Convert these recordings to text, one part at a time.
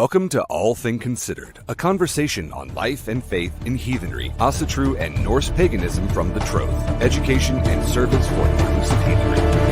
Welcome to Althing Considered, a conversation on life and faith in heathenry, Asatru and Norse paganism from the Troth, education and service for inclusive heathenry.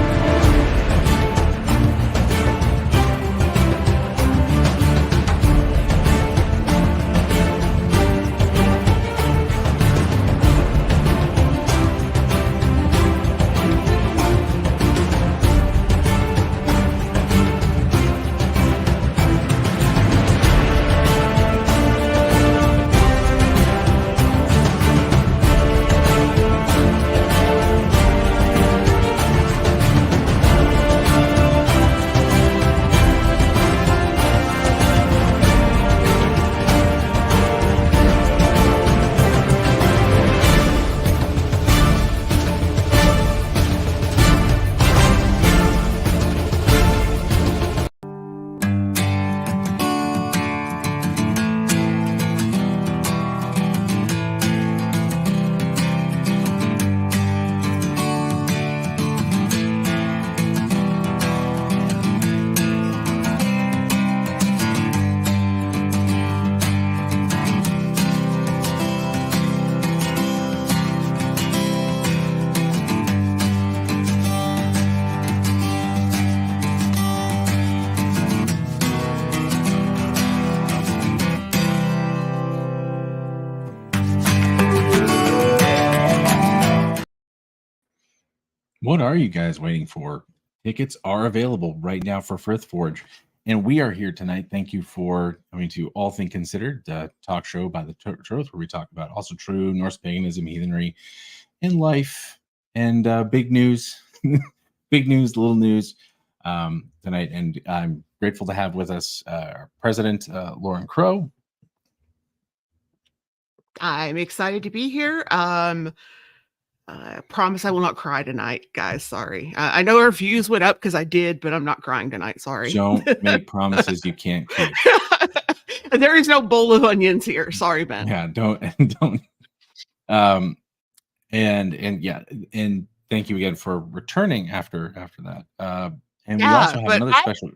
What are you guys waiting for? Tickets are available right now for Frith Forge, and we are here tonight. Thank you for coming to Althing Considered, the talk show by the Troth, where we talk about Asatru, Norse paganism, heathenry, and life, and big news, big news, little news tonight. And I'm grateful to have with us our president, Lauren Crow. I'm excited to be here. I promise I will not cry tonight, guys. Sorry. I know our views went up because I did, but I'm not crying tonight. Sorry. Don't make promises you can't keep. There is no bowl of onions here. Sorry, Ben. Yeah, don't. And thank you again for returning after that. And we also have another special.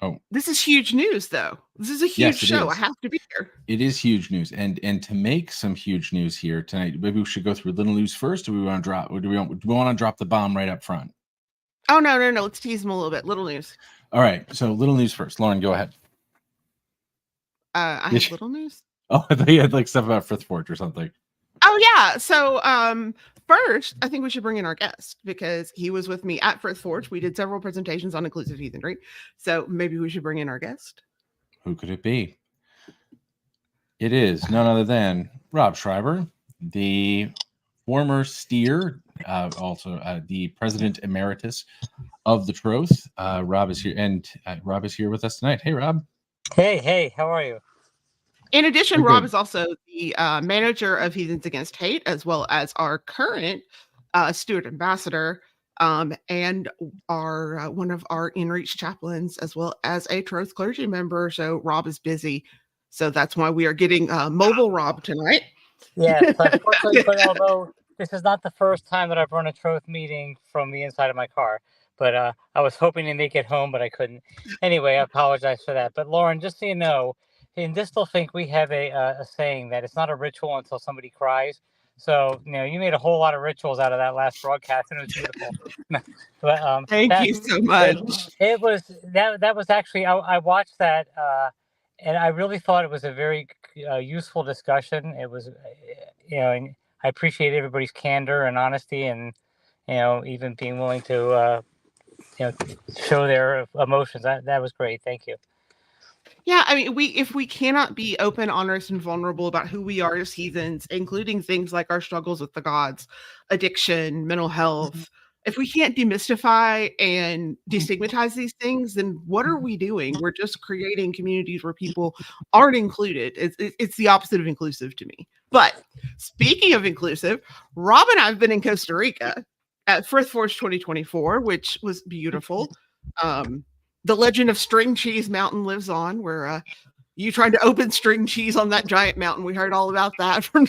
Oh, this is huge news, though. This is a huge show. I have to be here. It is huge news, and to make some huge news here tonight, maybe we should go through little news first. Or do we want to drop? Or do we want to drop the bomb right up front? Oh no! Let's tease them a little bit. Little news. All right. So little news first. Lauren, go ahead. I have little news. Oh, I thought you had like stuff about Frith Forge or something. Oh yeah. So first, I think we should bring in our guest because he was with me at Frith Forge. We did several presentations on inclusive heathenry. So maybe we should bring in our guest. Who could it be? It is none other than Rob Schreiwer, the former steer, also the president emeritus of the Troth. Rob is here, and Rob is here with us tonight. Hey, Rob. Hey, how are you? In addition, Rob is also the manager of Heathens Against Hate, as well as our current steward ambassador, and our one of our InReach chaplains, as well as a Troth clergy member. So Rob is busy. So that's why we are getting mobile Rob tonight. Yes, unfortunately, but although this is not the first time that I've run a Troth meeting from the inside of my car, but I was hoping to make it home, but I couldn't. Anyway, I apologize for that. But Lauren, just so you know, in Distal Think, we have a saying that it's not a ritual until somebody cries. So, you made a whole lot of rituals out of that last broadcast, and it was beautiful. But, Thank you so much. It was that was actually I watched that, and I really thought it was a very useful discussion. It was, and I appreciate everybody's candor and honesty, and even being willing to show their emotions. That was great. Thank you. Yeah, I mean, if we cannot be open, honest, and vulnerable about who we are as heathens, including things like our struggles with the gods, addiction, mental health, if we can't demystify and destigmatize these things, then what are we doing? We're just creating communities where people aren't included. It's the opposite of inclusive to me. But speaking of inclusive, Rob and I have been in Costa Rica at Frith Forge 2024, which was beautiful. The legend of String Cheese Mountain lives on, where you tried to open string cheese on that giant mountain. We heard all about that from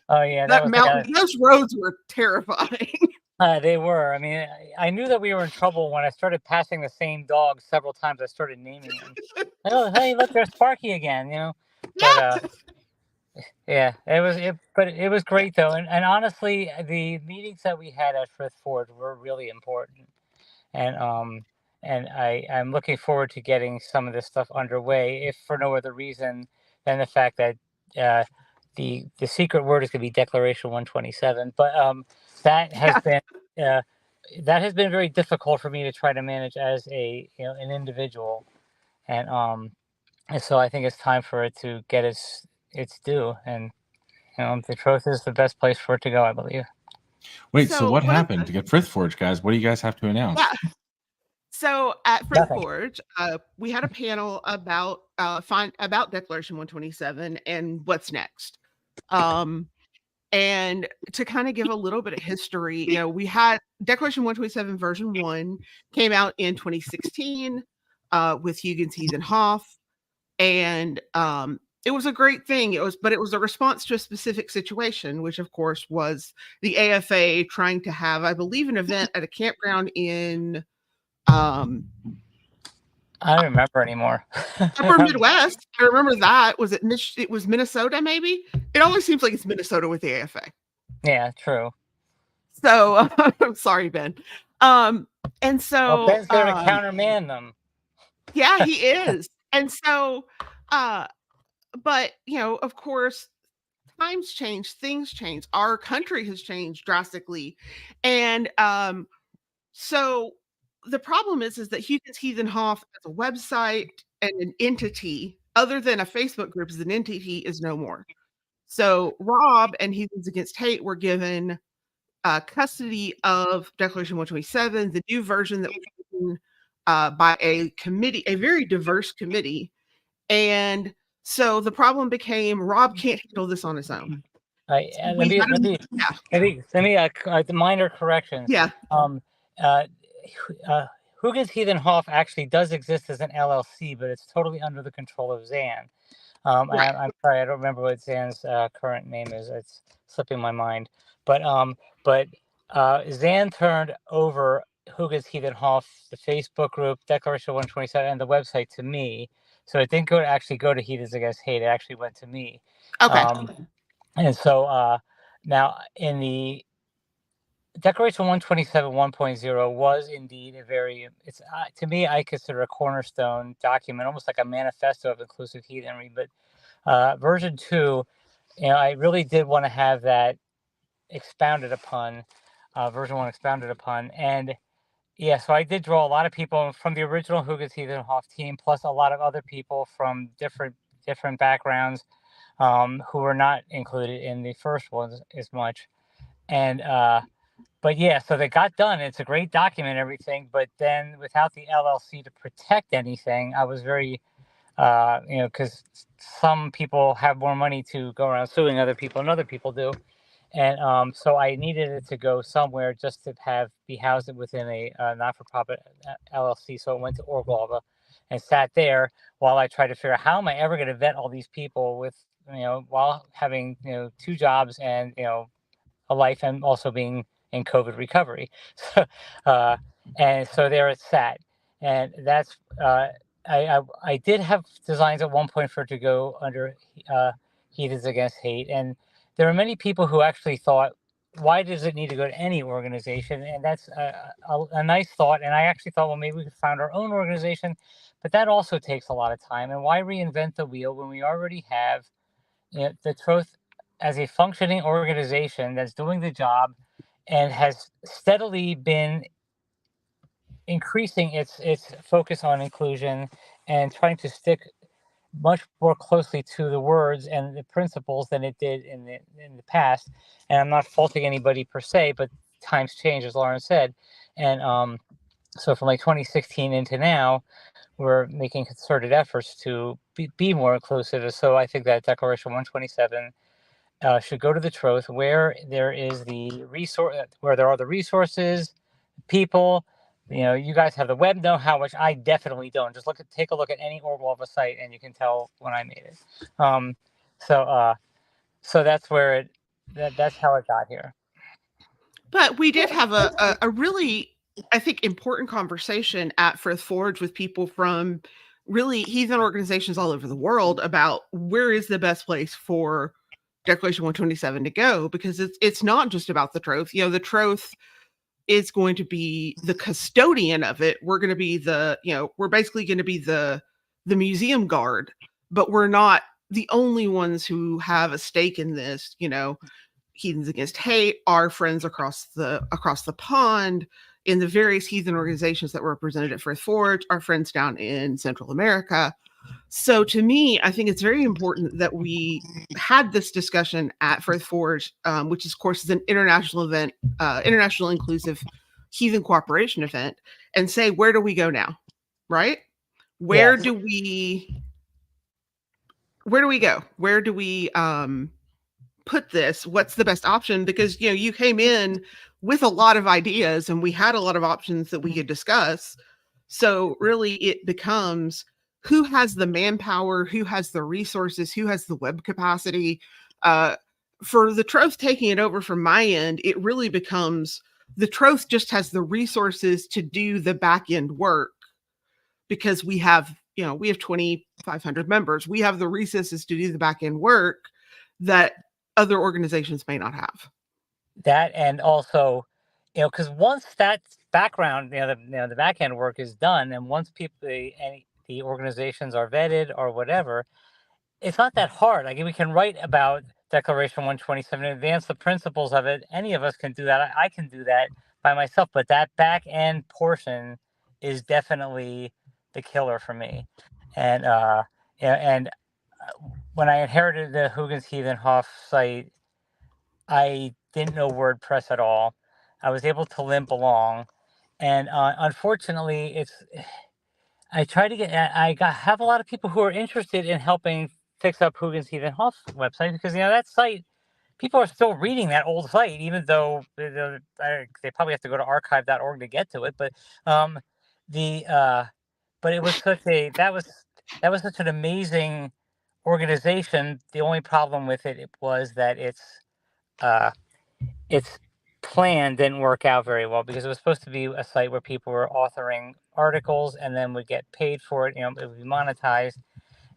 Oh yeah, that mountain. Those roads were terrifying. They were. I mean, I knew that we were in trouble when I started passing the same dog several times. I started naming them. Oh, hey, look, there's Sparky again. But Yeah. yeah, but it was great though, and honestly, the meetings that we had at Frith Forge were really important, and I'm looking forward to getting some of this stuff underway, if for no other reason than the fact that uh, the secret word is going to be Declaration 127, but that has Yeah. been uh, that has been very difficult for me to try to manage as an individual, and so I think it's time for it to get its due, and the Troth is the best place for it to go, I believe. Wait, so what one of happened to get Frith Forge, guys? What do you guys have to announce? yeah. So at Frith Nothing. Forge, we had a panel about Declaration 127 and what's next. And to kind of give a little bit of history, we had Declaration 127 version 1 came out in 2016 with Huygens, Heath, and Hoff, and it was a great thing. But it was a response to a specific situation, which of course was the AFA trying to have, I believe, an event at a campground in I don't remember anymore. upper Midwest. I remember that. Was it it was Minnesota, maybe? It always seems like it's Minnesota with the AFA. Yeah, true. So I'm sorry, Ben. And so Ben's going to counterman them. Yeah, he is. And so but of course, times change, things change. Our country has changed drastically. And so the problem is that Huygens, Heath, and Hoff as a website and an entity, other than a Facebook group as an entity, is no more. So Rob and Heathens Against Hate were given custody of Declaration 127, the new version that was written by a committee, a very diverse committee. And so the problem became Rob can't handle this on his own. Let me minor corrections. Yeah. Huygens, Heath, and Hoff actually does exist as an LLC, but it's totally under the control of Zan. Right. I'm sorry, I don't remember what Zan's current name is. It's slipping my mind. But Zan turned over Huygens, Heath, and Hoff, the Facebook group, Declaration 127, and the website to me. So it didn't actually go to Heathens Against Hate. It actually went to me. Okay. And so now in the Declaration 127 1.0 was indeed it's to me, I consider a cornerstone document, almost like a manifesto of inclusive heathenry. But version 2, I really did want to have that expounded upon, version 1 expounded upon. And yeah, so I did draw a lot of people from the original Huygens, Heath, and Hoff team, plus a lot of other people from different backgrounds who were not included in the first ones as much. And but yeah, so they got done. It's a great document, everything. But then without the LLC to protect anything, I was very, because some people have more money to go around suing other people, and other people do. And so I needed it to go somewhere just to be housed within a not-for-profit LLC. So it went to Orglava and sat there while I tried to figure out how am I ever going to vet all these people with, while having, 2 jobs and, a life, and also being in COVID recovery. And so there it sat. And that's, I did have designs at one point for it to go under Heathens Against Hate. And there are many people who actually thought, why does it need to go to any organization? And that's a nice thought. And I actually thought, well, maybe we could found our own organization, but that also takes a lot of time. And why reinvent the wheel when we already have the Troth as a functioning organization that's doing the job and has steadily been increasing its focus on inclusion and trying to stick much more closely to the words and the principles than it did in the past. And I'm not faulting anybody per se, but times change, as Lauren said. And so from like 2016 into now, we're making concerted efforts to be more inclusive. So I think that Declaration 127 should go to the Troth, where there is the resource, where there are the resources, people. You guys have the web know-how, which I definitely don't. Just take a look at any Orglava site, and you can tell when I made it. So that's where that's how it got here. But we did have a really, I think, important conversation at Frith Forge with people from really heathen organizations all over the world about where is the best place for Declaration 127 to go, because it's not just about the Troth. The Troth is going to be the custodian of it. We're going to be we're basically going to be the museum guard, but we're not the only ones who have a stake in this. Heathens Against Hate, our friends across the pond in the various heathen organizations that were represented at Frith Forge, our friends down in Central America. So to me, I think it's very important that we had this discussion at Frith Forge, which of course is an international event, international inclusive heathen cooperation event, and say, where do we go now? Right? Where do we go? Where do we put this? What's the best option? Because you came in with a lot of ideas and we had a lot of options that we could discuss. So really it becomes who has the manpower, who has the resources, who has the web capacity. For the Troth taking it over from my end, it really becomes the Troth just has the resources to do the back end work, because we have 2,500 members. We have the resources to do the back end work that other organizations may not have. That, and also, because once that background, the back end work is done, and once the organizations are vetted or whatever, it's not that hard. Like, we can write about Declaration 127 and advance the principles of it. Any of us can do that. I can do that by myself, but that back end portion is definitely the killer for me. And when I inherited the Huygens Heathenhof site, I didn't know WordPress at all. I was able to limp along, and unfortunately, I have a lot of people who are interested in helping fix up Huygens Heathenhof website, because that site, people are still reading that old site, even though they probably have to go to archive.org to get to it. But but it was that was such an amazing organization. The only problem with it was that its plan didn't work out very well, because it was supposed to be a site where people were authoring articles and then would get paid for it. It would be monetized,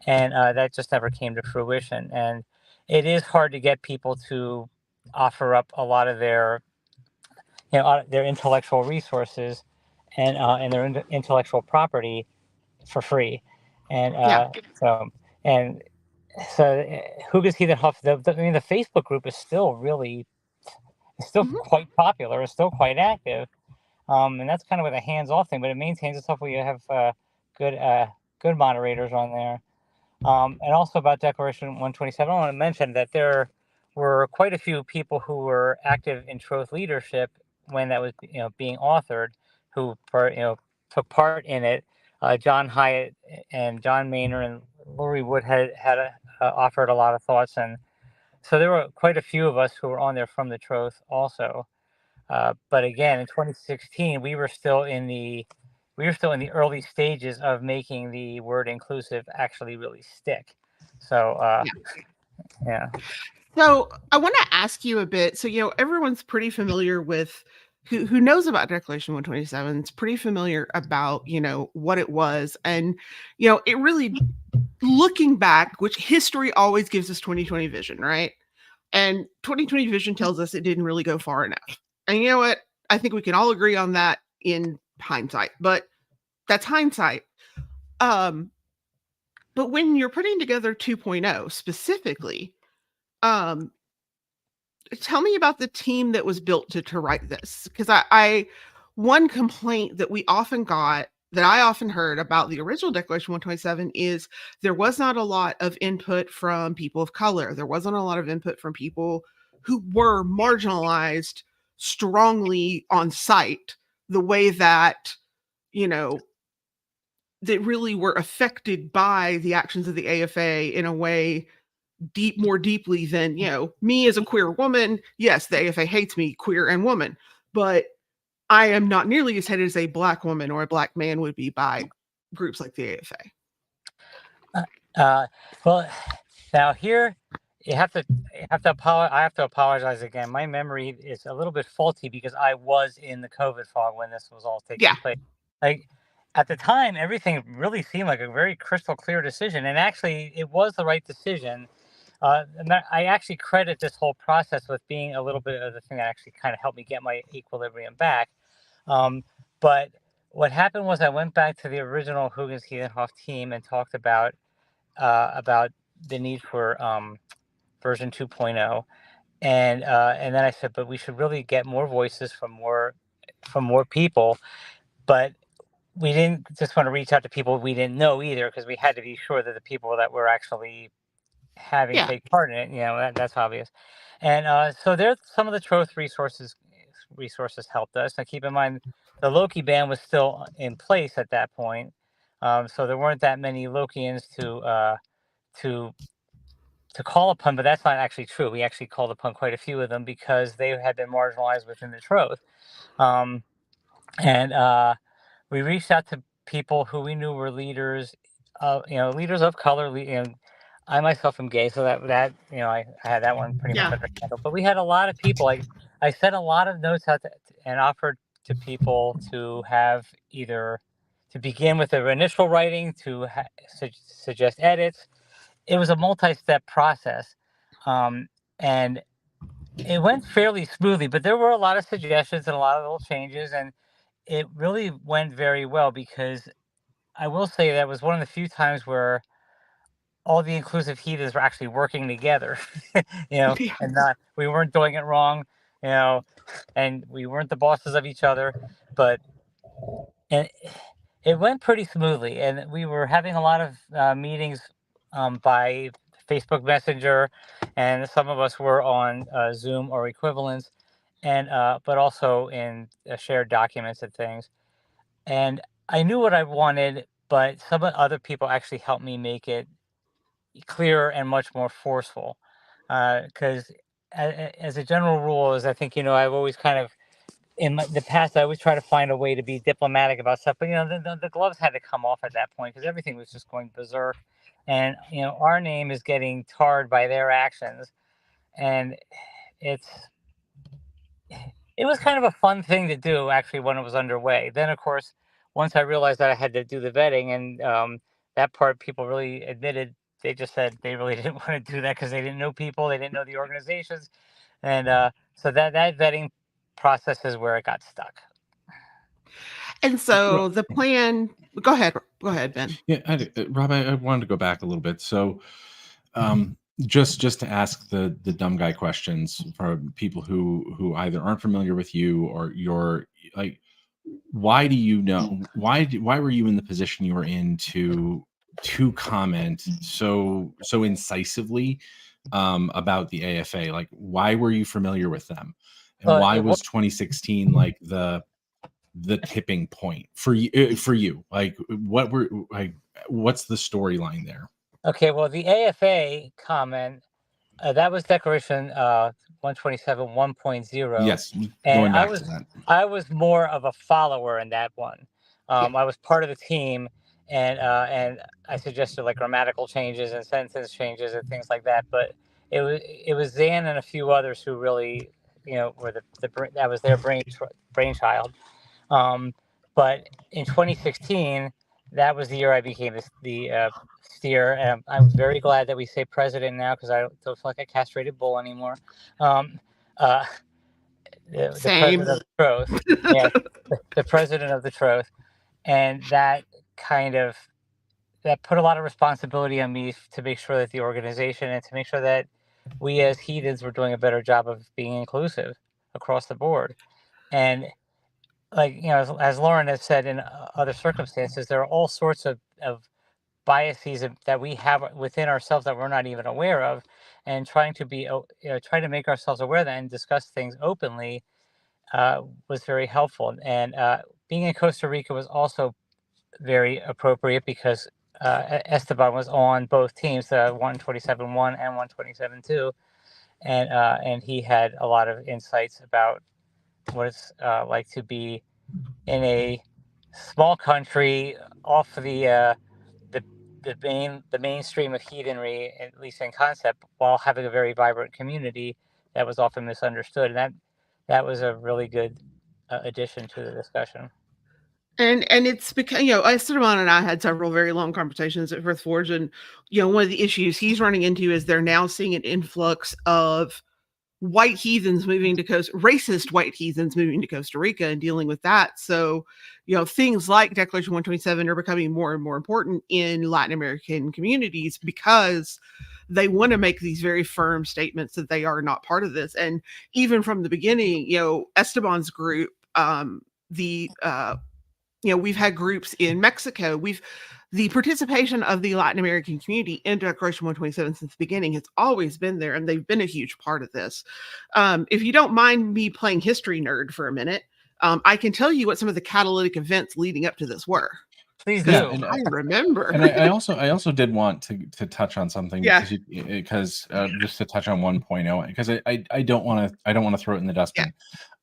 and that just never came to fruition. And it is hard to get people to offer up a lot of their intellectual resources and their intellectual property for free. And so Huygens Heathenhof, the Facebook group is still quite popular. It's still quite active, and that's kind of with a hands-off thing. But it maintains itself where you have good moderators on there. And also about Declaration 127, I want to mention that there were quite a few people who were active in Troth leadership when that was being authored, who took part in it. John Hyatt and John Maynard and Lori Wood had offered a lot of thoughts, and so there were quite a few of us who were on there from the Troth also. But again, in 2016, we were still in the early stages of making the word inclusive actually really stick. So yeah. So I want to ask you a bit. So everyone's pretty familiar with who knows about Declaration 127. It's pretty familiar about what it was, and it really, looking back, which history always gives us 2020 vision, right? And 2020 vision tells us it didn't really go far enough. And you know what? I think we can all agree on that in hindsight, but that's hindsight. But when you're putting together 2.0 specifically, tell me about the team that was built to write this. Because one complaint that we often got, that I often heard about the original Declaration 127, is there was not a lot of input from people of color. There wasn't a lot of input from people who were marginalized strongly on site, the way that, that really were affected by the actions of the AFA in a way more deeply than, me as a queer woman. Yes, the AFA hates me, queer and woman, but I am not nearly as hated as a Black woman or a Black man would be by groups like the AFA. Well, now here I have to apologize again. My memory is a little bit faulty because I was in the COVID fog when this was all taking Yeah. place. Like at the time, everything really seemed like a very crystal clear decision, and actually, it was the right decision. I actually credit this whole process with being a little bit of the thing that actually kind of helped me get my equilibrium back. But what happened was I went back to the original Huygens Heathenhoff team and talked about the need for version 2.0, and then I said, but we should really get more voices from more people, but we didn't just want to reach out to people we didn't know either, because we had to be sure that the people that were actually having Yeah. take part in it, that's obvious. And so there's some of the Troth resources helped us. Now keep in mind, the Loki ban was still in place at that point, so there weren't that many Lokians to call upon. But that's not actually true. We actually called upon quite a few of them because they had been marginalized within the Troth. And we reached out to people who we knew were leaders, leaders of color. I myself am gay, so that I had that one pretty much Yeah. under handle. But we had a lot of people. I sent a lot of notes out and offered to people to have either to begin with their initial writing, to suggest edits. It was a multi-step process, and it went fairly smoothly. But there were a lot of suggestions and a lot of little changes, and it really went very well, because I will say that was one of the few times where all the inclusive heathens were actually working together, Yeah. and we weren't doing it wrong, and we weren't the bosses of each other, but and it went pretty smoothly, and we were having a lot of meetings by Facebook Messenger, and some of us were on Zoom or equivalents, and but also in shared documents and things. And I knew what I wanted, but some other people actually helped me make it clearer and much more forceful. Because as a general rule, as I think I've always kind of the past, I always try to find a way to be diplomatic about stuff. But the gloves had to come off at that point because everything was just going berserk, and our name is getting tarred by their actions, and it's it was kind of a fun thing to do actually when it was underway. Then, of course, once I realized that I had to do the vetting, and that part people really admitted, they just said they really didn't want to do that because they didn't know people, they didn't know the organizations, and so that vetting process is where it got stuck. And so the plan. Go ahead, Ben. Yeah, Rob, I wanted to go back a little bit. So, just to ask the dumb guy questions for people who either aren't familiar with you or you're like, why do you know why were you in the position you were in to comment so incisively about the AFA? Like, why were you familiar with them, and why was 2016 like the tipping point for you? Like, what's the storyline there? Okay, well, the AFA comment, that was Declaration 127 1.0. Yes, and going back to that. I was more of a follower in that one. I was part of the team, and I suggested like grammatical changes and sentence changes and things like that. But it was Zan and a few others who really were that was their brainchild. But in 2016, that was the year I became the steer, and I'm very glad that we say president now, because I don't feel like a castrated bull anymore. The president of the Troth, yeah, the president of the Troth, and that put a lot of responsibility on me to make sure that the organization and to make sure that we as heathens were doing a better job of being inclusive across the board. And like as Lauren has said, in other circumstances, there are all sorts of biases that we have within ourselves that we're not even aware of, and trying to make ourselves aware of that and discuss things openly was very helpful. And being in Costa Rica was also very appropriate because Esteban was on both teams, 127.1 and 127.2, and he had a lot of insights about what it's like to be in a small country off the the mainstream of heathenry, at least in concept, while having a very vibrant community that was often misunderstood. And that was a really good addition to the discussion. And it's because, Esteban and I had several very long conversations at Firth Forge, and one of the issues he's running into is they're now seeing an influx of white heathens moving to racist white heathens moving to Costa Rica and dealing with that. So, things like Declaration 127 are becoming more and more important in Latin American communities because they want to make these very firm statements that they are not part of this. And even from the beginning, Esteban's group, we've had groups in Mexico. The participation of the Latin American community in Declaration 127 since the beginning has always been there, and they've been a huge part of this. If you don't mind me playing history nerd for a minute, I can tell you what some of the catalytic events leading up to this were. Please do. Yeah, I remember. And I also did want to touch on something, Yeah. because just to touch on 1.0, because I don't want to throw it in the dustbin.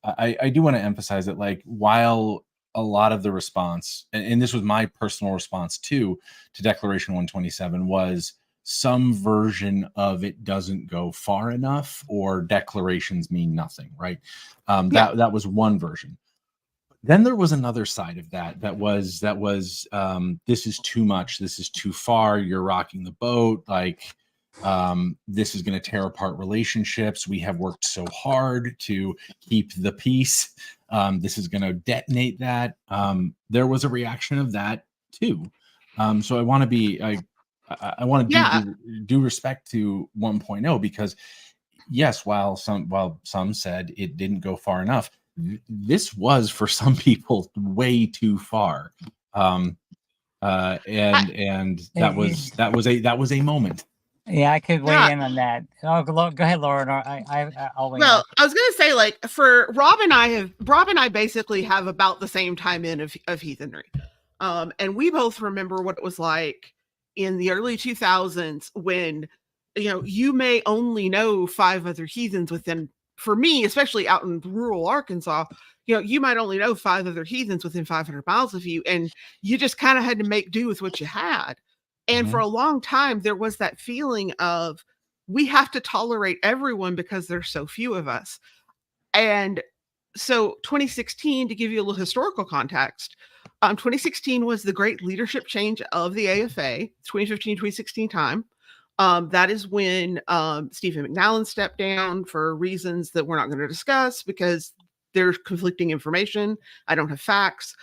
Yeah. I do want to emphasize that, like, while a lot of the response, and this was my personal response to Declaration 127, was some version of it doesn't go far enough, or declarations mean nothing, right? That was one version. Then there was another side of that was this is too much, this is too far, you're rocking the boat, like, this is going to tear apart relationships. We have worked so hard to keep the peace. This is going to detonate that. There was a reaction of that too. So I want to do respect to 1.0, because yes, while some said it didn't go far enough, this was, for some people, way too far. And that was a moment. Yeah, I could weigh in on that. Oh, go ahead, Lauren. I'll weigh in. Well, I was going to say, like, for Rob and I basically have about the same time in of heathenry. And we both remember what it was like in the early 2000s when, you may only know 5 other heathens within, for me, especially out in rural Arkansas, you might only know 5 other heathens within 500 miles of you. And you just kind of had to make do with what you had. And for a long time, there was that feeling of, we have to tolerate everyone because there's so few of us. And so 2016, to give you a little historical context, 2016 was the great leadership change of the AFA, 2015-2016 time. That is when Stephen McNallen stepped down for reasons that we're not going to discuss because there's conflicting information. I don't have facts.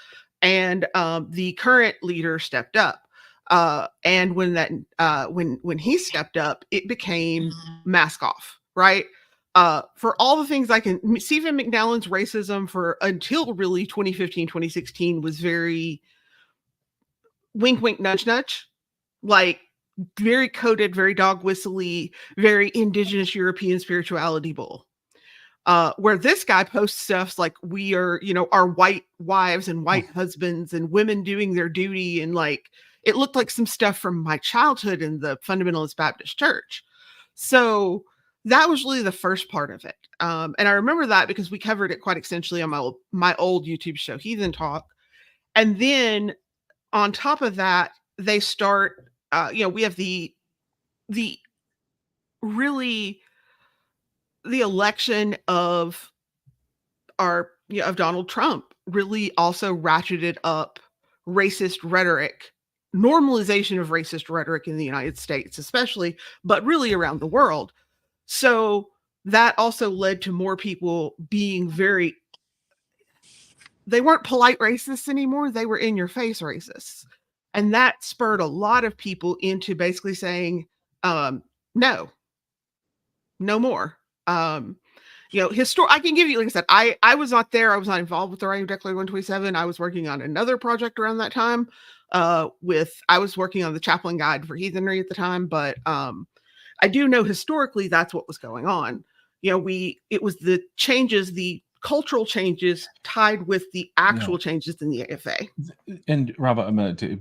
And the current leader stepped up. And when he stepped up, it became mask off, right? For all the things Stephen McNallen's racism until really 2015, 2016 was very wink, wink, nudge, nudge, like very coded, very dog whistly, very indigenous European spirituality bull. Where this guy posts stuff like we are, our white wives and white husbands and women doing their duty, and like, it looked like some stuff from my childhood in the Fundamentalist Baptist Church. So that was really the first part of it. And I remember that because we covered it quite extensively on my old YouTube show, Heathen Talk. And then on top of that, they start, we have the election of of Donald Trump really also ratcheted up racist rhetoric, normalization of racist rhetoric in the United States, especially, but really around the world. So that also led to more people being they weren't polite racists anymore. They were in your face racists. And that spurred a lot of people into basically saying, no more. I can give you, like I said, I was not there. I was not involved with the writing of Declaration 127. I was working on another project around that time. I was working on the Chaplain Guide for Heathenry at the time, but I do know historically that's what was going on. It was the changes, the cultural changes tied with the actual changes in the AFA. And Rob,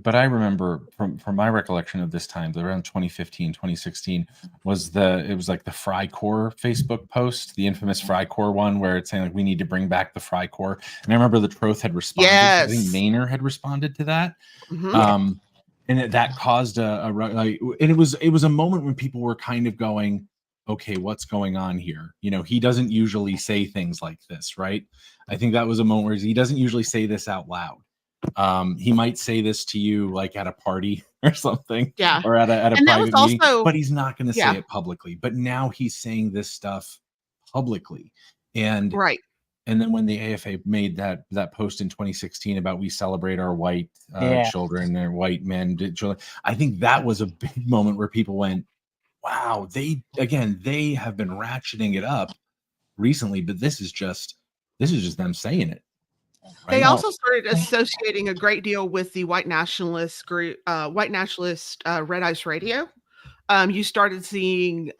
but I remember from my recollection of this time, around 2015, 2016, it was like the Frycorps Facebook post, the infamous Frycorps one, where it's saying like we need to bring back the Frycorps. And I remember the Troth had responded. Yes. I think Maynard had responded to that. Mm-hmm. and that caused like, and it was a moment when people were kind of going, okay, what's going on here? You know, he doesn't usually say things like this, right? I think that was a moment where he doesn't usually say this out loud. He might say this to you like at a party or something, Yeah. or at a And that private was meeting, also, but he's not going to yeah, say it publicly. But now he's saying this stuff publicly, and right. then when the AFA made that post in 2016 about we celebrate our white Yeah. children, their white men, children, I think that was a big moment where people went, wow, they have been ratcheting it up recently, but this is just them saying it. They Right? also started associating a great deal with the white nationalist group, white nationalist Red Ice Radio. You started seeing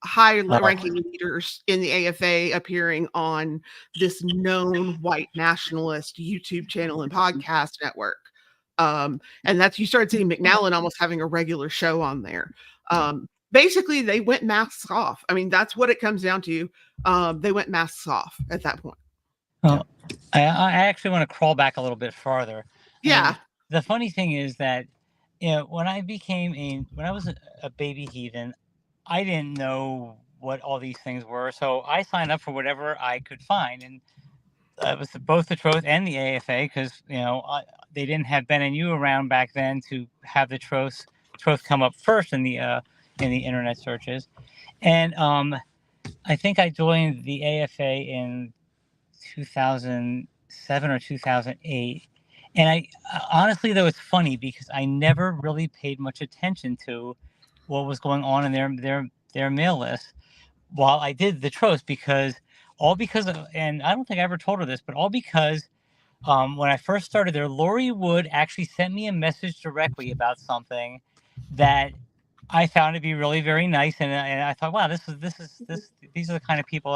high-ranking leaders in the AFA appearing on this known white nationalist YouTube channel and podcast network. And that's, you started seeing McNallen almost having a regular show on there. Basically, they went masks off. I mean, that's what it comes down to. They went masks off at that point. Well, I actually want to crawl back a little bit farther. Yeah. I mean, the funny thing is that, you know, when I was a baby heathen, I didn't know what all these things were. So I signed up for whatever I could find. And it was both the Troth and the AFA, because, you know, they didn't have Ben and you around back then to have the Troth come up first in the internet searches. And I think I joined the AFA in 2007 or 2008. And I honestly, though, it's funny because I never really paid much attention to what was going on in their mail list while I did the Troth, because and I don't think I ever told her this, but all because when I first started there, Lori Wood actually sent me a message directly about something that I found to be really very nice, and I thought, wow, these are the kind of people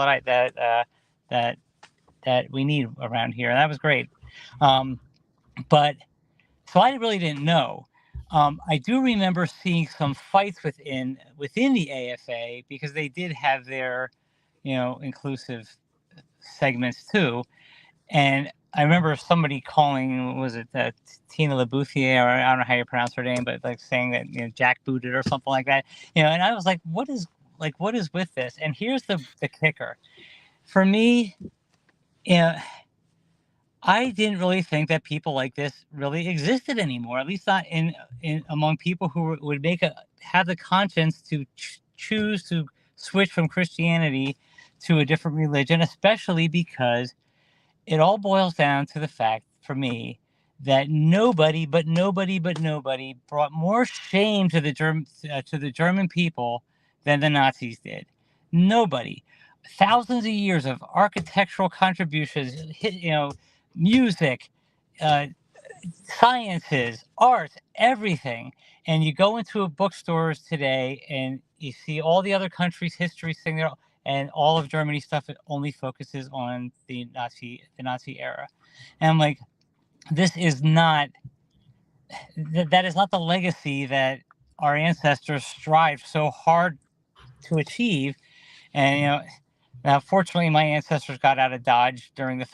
that we need around here, and that was great. But so I really didn't know. I do remember seeing some fights within the AFA, because they did have their, you know, inclusive segments too. And I remember somebody calling, was it Tina LaBouffier, or I don't know how you pronounce her name, but like saying that, you know, jackbooted or something like that. You know, and I was like, what is with this? And here's the kicker. For me, you know, I didn't really think that people like this really existed anymore, at least not in among people who would have the conscience to choose to switch from Christianity to a different religion, especially because it all boils down to the fact, for me, that nobody brought more shame to the German people than the Nazis did. Nobody. Thousands of years of architectural contributions, you know, music, sciences, art, everything. And you go into bookstores today and you see all the other countries' history sitting there, and all of Germany stuff, it only focuses on the Nazi era. And I'm like, this is not that is not the legacy that our ancestors strived so hard to achieve. And, you know, now fortunately my ancestors got out of Dodge during the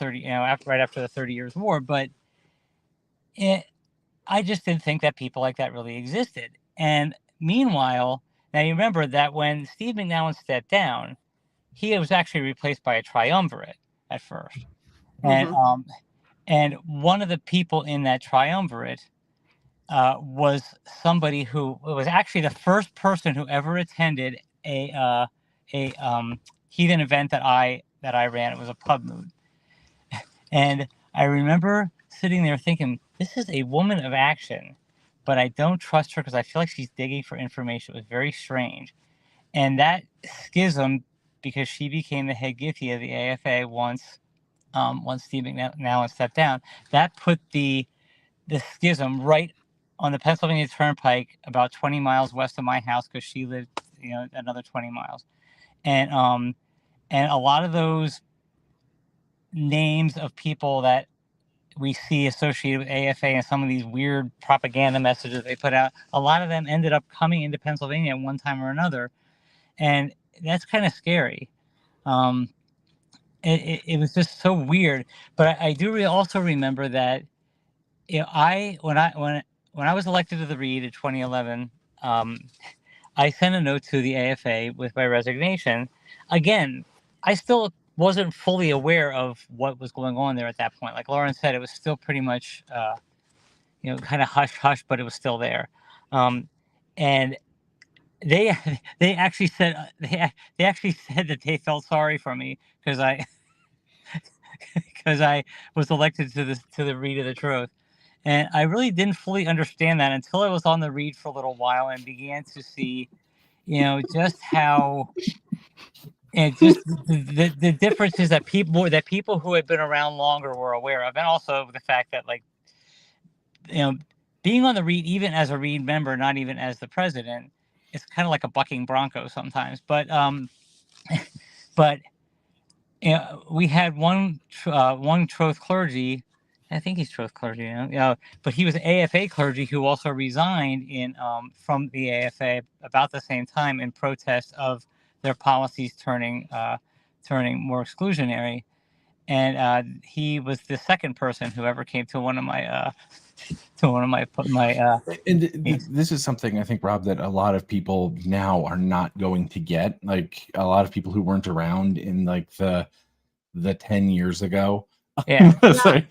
right after the 30 Years' War, but I just didn't think that people like that really existed. And meanwhile, now you remember that when Steve McNallen stepped down, he was actually replaced by a triumvirate at first. And and one of the people in that triumvirate was somebody who was actually the first person who ever attended a heathen event that I ran. It was a pub mood. And I remember sitting there thinking, this is a woman of action, but I don't trust her because I feel like she's digging for information. It was very strange. And that schism, because she became the head Githy of the AFA once Steve McNallen stepped down, that put the schism right on the Pennsylvania Turnpike, about 20 miles west of my house, because she lived, you know, another 20 miles. And a lot of those names of people that we see associated with AFA and some of these weird propaganda messages they put out, a lot of them ended up coming into Pennsylvania at one time or another. And that's kind of scary. It was just so weird. But I do also remember that, you know, when when I was elected to the Reed in 2011, I sent a note to the AFA with my resignation. Again, I still wasn't fully aware of what was going on there at that point. Like Lauren said, it was still pretty much, kind of hush hush, but it was still there. And they actually said they actually said that they felt sorry for me because I because I was elected to the Reed of the Troth. And I really didn't fully understand that until I was on the Reed for a little while and began to see, just how, and just the differences that people who had been around longer were aware of, and also the fact that, like, being on the Reed, even as a Reed member, not even as the president, it's kind of like a bucking bronco sometimes. But but we had one Troth clergy. I think he's Troth clergy, but he was AFA clergy who also resigned from the AFA about the same time in protest of their policies turning more exclusionary. And he was the second person who ever came to one of my This is something I think, Rob, that a lot of people now are not going to get. Like a lot of people who weren't around in like the 10 years ago. Yeah. Sorry,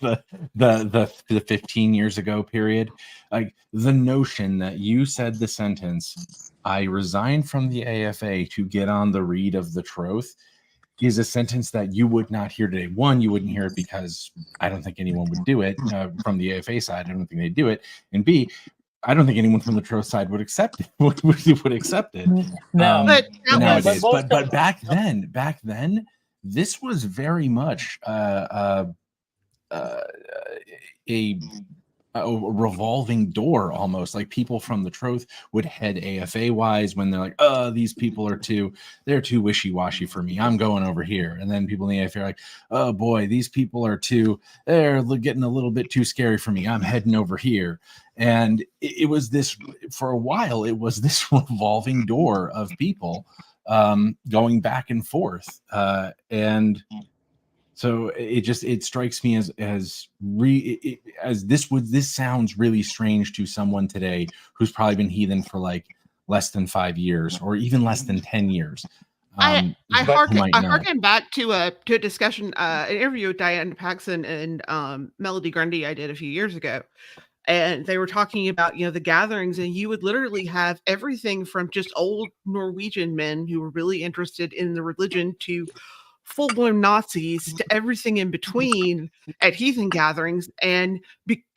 the 15 years ago period. Like the notion that you said the sentence, "I resigned from the AFA to get on the Reed of the Troth," is a sentence that you would not hear today. One, you wouldn't hear it because I don't think anyone would do it from the AFA side. I don't think they'd do it. And B, I don't think anyone from the Troth side would accept it. would accept it. No, nowadays. But back them. then, this was very much a revolving door almost. Like people from the Troth would head AFA wise when they're like, "Oh, these people they're too wishy-washy for me. I'm going over here." And then people in the AFA are like, "Oh boy, these people they're getting a little bit too scary for me. I'm heading over here." And it was this, for a while, it was this revolving door of people going back and forth. And so it strikes me as this sounds really strange to someone today who's probably been heathen for like less than 5 years or even less than 10 years. I harken back to a discussion, an interview with Diane Paxson and Melody Grundy I did a few years ago. And they were talking about, the gatherings, and you would literally have everything from just old Norwegian men who were really interested in the religion to full-blown Nazis to everything in between at heathen gatherings. And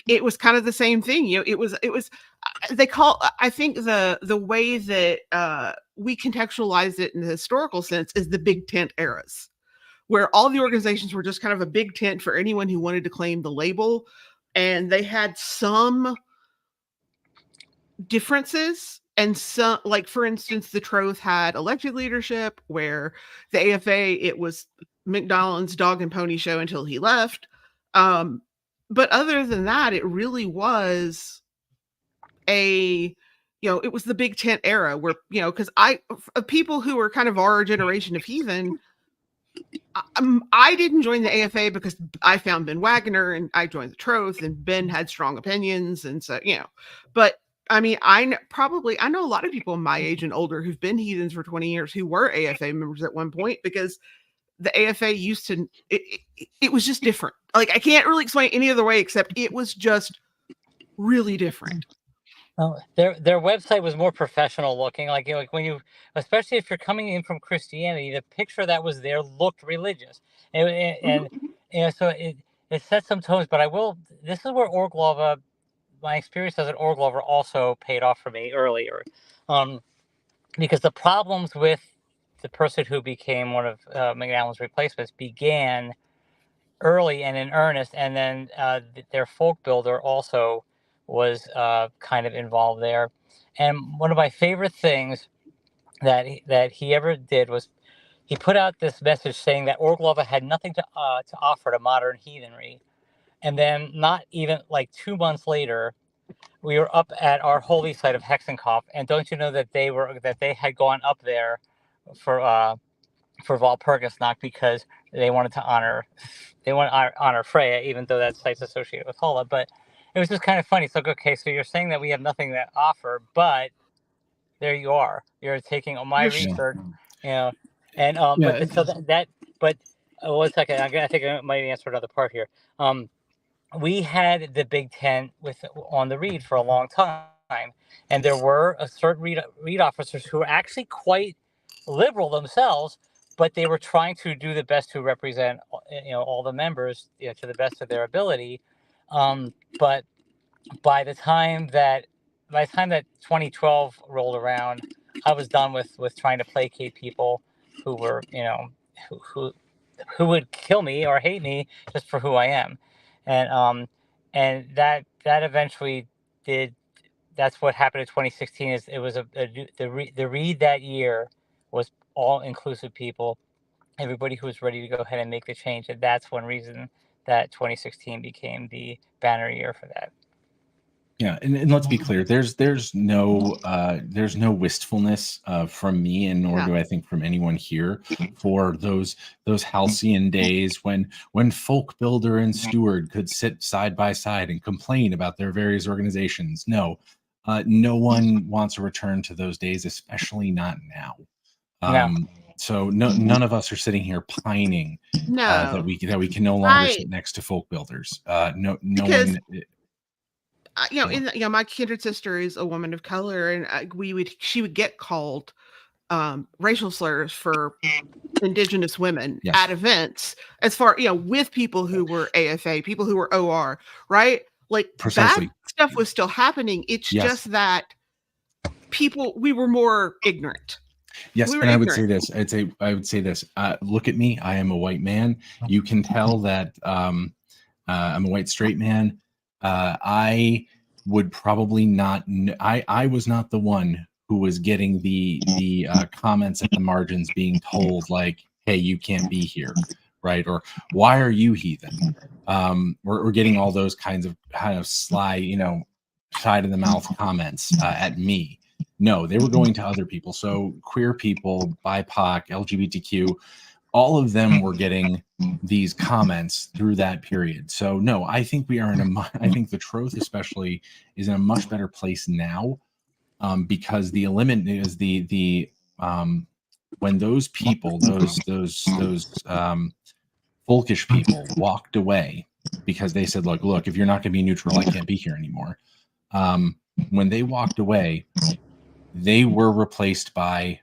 it was kind of the same thing. It was I think the way that we contextualize it in the historical sense is the big tent eras, where all the organizations were just kind of a big tent for anyone who wanted to claim the label. And they had some differences, and some, like for instance, the Troth had elected leadership, where the AFA, it was McDonald's dog and pony show until he left. But other than that, it really was it was the big tent era where, because people who were kind of our generation of heathen, I didn't join the AFA because I found Ben Wagner, and I joined the Troth, and Ben had strong opinions. And so, but I mean, I know a lot of people my age and older who've been heathens for 20 years who were AFA members at one point, because the AFA used to, it was just different. Like, I can't really explain any other way except it was just really different. Well, their website was more professional looking. Like when you, especially if you're coming in from Christianity, the picture that was there looked religious, and so it set some tones. But this is where Orglova, my experience as an Orglover also paid off for me earlier, because the problems with the person who became one of McNallen's replacements began early and in earnest, and then their folk builder also was kind of involved there. And one of my favorite things that he ever did was he put out this message saying that Orglova had nothing to offer to modern heathenry. And then not even like 2 months later, we were up at our holy site of Hexenkopf, and don't you know that they had gone up there for Walpurgisnacht because they wanted to honor Freya, even though that site's associated with Holla. But it was just kind of funny. It's like, okay, so you're saying that we have nothing to offer, but there you are. You're taking all my You're research, you know, and Yeah, but so that but 1 second, I think I might answer another part here. We had the Big Tent on the read for a long time, and there were a certain read officers who were actually quite liberal themselves, but they were trying to do the best to represent all the members to the best of their ability. But by the time that 2012 rolled around, I was done with trying to placate people who were who who who would kill me or hate me just for who I am, and that eventually did. That's what happened in 2016. Is it was the read that year was all inclusive people, everybody who was ready to go ahead and make the change, and that's one reason that 2016 became the banner year for that. Yeah, and let's be clear. There's no wistfulness from me, and nor do I think from anyone here for those halcyon days when folk builder and steward could sit side by side and complain about their various organizations. No, no one wants to return to those days, especially not now. So none of us are sitting here pining that we can no longer sit next to folk builders. No because, one. my kindred sister is a woman of color, and she would get called racial slurs for Indigenous women at events, as far with people who were AFA, people who were OR, right? Like Precisely. That stuff was still happening. It's just that we were more ignorant. Yes, and I would say this. I would say this. Look at me. I am a white man. You can tell that I'm a white straight man. I would probably not. I was not the one who was getting the comments at the margins being told like, "Hey, you can't be here," right? Or "Why are you heathen?" We're getting all those kinds of sly, side of the mouth comments at me. No, they were going to other people. So queer people, BIPOC, LGBTQ, all of them were getting these comments through that period. So no, I think we are I think the Troth especially is in a much better place now, because the element is when those people, those folkish people walked away because they said, look, if you're not going to be neutral, I can't be here anymore. When they walked away, they were replaced by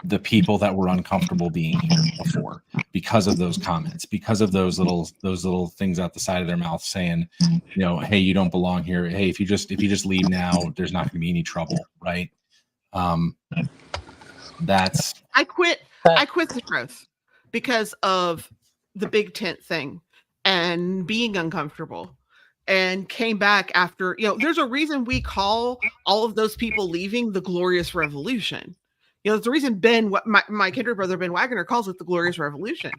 the people that were uncomfortable being here before because of those comments, because of those little things out the side of their mouth saying, hey, you don't belong here. Hey, if you just leave now, there's not going to be any trouble, right? That's I quit the Troth because of the Big Tent thing and being uncomfortable, and came back after, there's a reason we call all of those people leaving the Glorious Revolution. There's a reason my kindred brother, Ben Wagner, calls it the Glorious Revolution,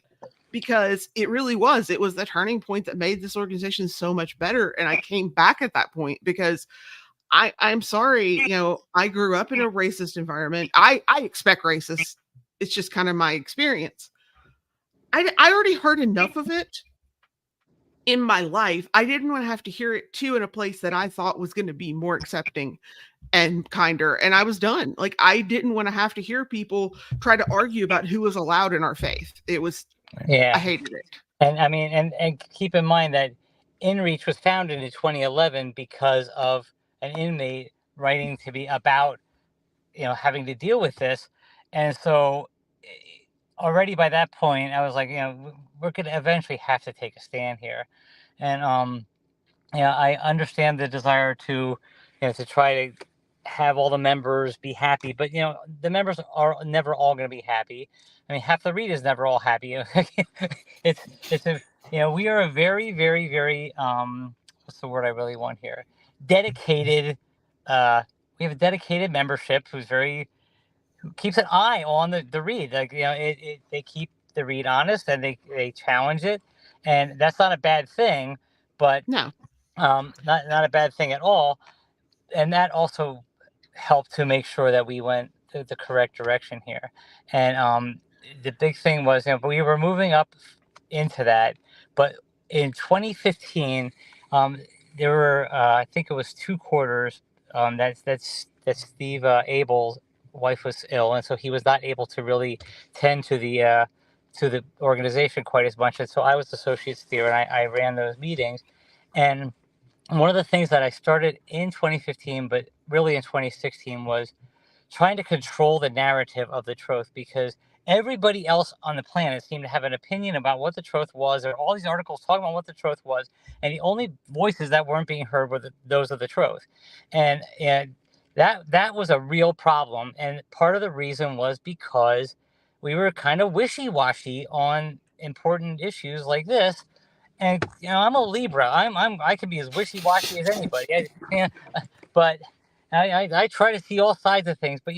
because it really was. It was the turning point that made this organization so much better. And I came back at that point because I'm sorry, I grew up in a racist environment. I expect racist. It's just kind of my experience. I already heard enough of it in my life. I didn't want to have to hear it too in a place that I thought was going to be more accepting and kinder. And I was done. Like, I didn't want to have to hear people try to argue about who was allowed in our faith. It was, I hated it. And I mean, and keep in mind that InReach was founded in 2011 because of an inmate writing to be about, having to deal with this. And so already by that point, I was like, we're going to eventually have to take a stand here. And, I understand the desire to, to try to have all the members be happy, but, the members are never all going to be happy. I mean, half the read is never all happy. We are a very, very, very, what's the word I really want here? Dedicated. We have a dedicated membership who keeps an eye on the read. Like, they keep the read honest, and they challenge it, and that's not a bad thing, but no, not a bad thing at all. And that also helped to make sure that we went the correct direction here. And the big thing was, we were moving up into that, but in 2015, there were I think it was 2 quarters. That Steve Abel's wife was ill, and so he was not able to really tend to the organization quite as much. And so I was associate steer, and I ran those meetings. And one of the things that I started in 2015, but really in 2016, was trying to control the narrative of the Troth, because everybody else on the planet seemed to have an opinion about what the Troth was. There were all these articles talking about what the Troth was, and the only voices that weren't being heard were those of the Troth. And that was a real problem. And part of the reason was because we were kind of wishy-washy on important issues like this. And I'm a Libra. I can be as wishy-washy as anybody. But I try to see all sides of things. But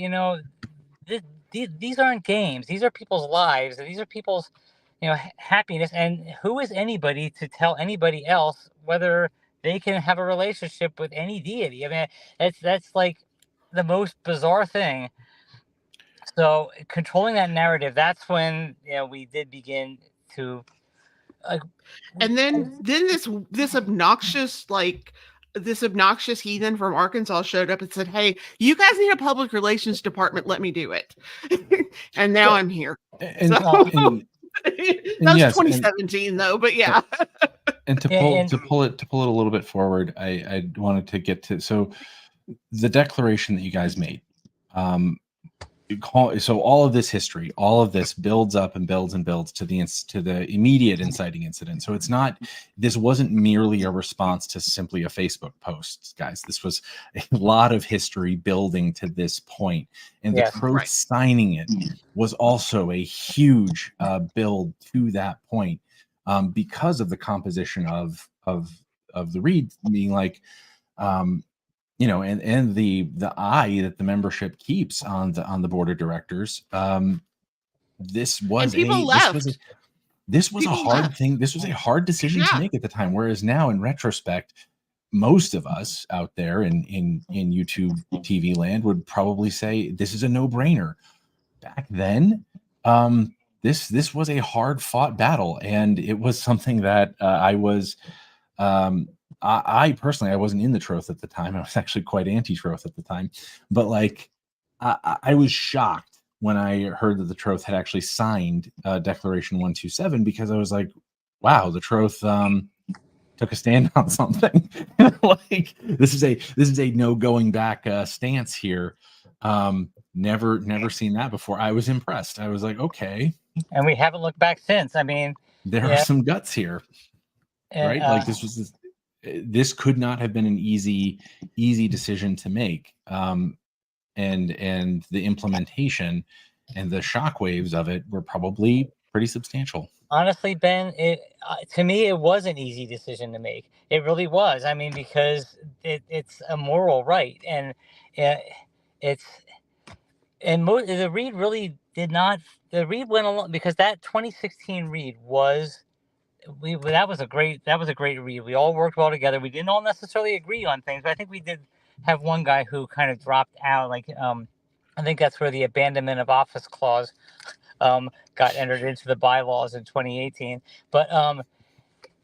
these aren't games. These are people's lives, and these are people's happiness. And who is anybody to tell anybody else whether they can have a relationship with any deity? I mean, that's like the most bizarre thing. So controlling that narrative, that's when we did begin to and then this obnoxious heathen from Arkansas showed up and said, "Hey, you guys need a public relations department. Let me do it." And now I'm here. And, So, and that was yes, 2017 though, but yeah. And to pull it a little bit forward, I wanted to get to the declaration that you guys made. So all of this history, all of this builds up and builds and builds to the immediate inciting incident. So this wasn't merely a response to simply a Facebook post, guys. This was a lot of history building to this point, and the Troth signing it was also a huge build to that point, because of the composition of the read being like. And the eye that the membership keeps on the board of directors. This was a hard thing. This was a hard decision to make at the time. Whereas now, in retrospect, most of us out there in YouTube TV land would probably say this is a no-brainer. Back then, this was a hard fought battle, and it was something that I was. I personally, I wasn't in the Troth at the time. I was actually quite anti-Troth at the time, but I was shocked when I heard that the Troth had actually signed Declaration 127, because I was like, wow, the Troth took a stand on something. This is a no going back stance here. Never seen that before. I was impressed. I was like, okay. And we haven't looked back since. I mean, there are some guts here, right? This could not have been an easy decision to make. And the implementation and the shockwaves of it were probably pretty substantial. Honestly, Ben, to me, it was an easy decision to make. It really was. I mean, because it's a moral right, and the read really did not. The read went along, because that 2016 read was. That was a great read. We all worked well together. We didn't all necessarily agree on things, but I think we did have one guy who kind of dropped out. I think that's where the abandonment of office clause got entered into the bylaws in 2018. But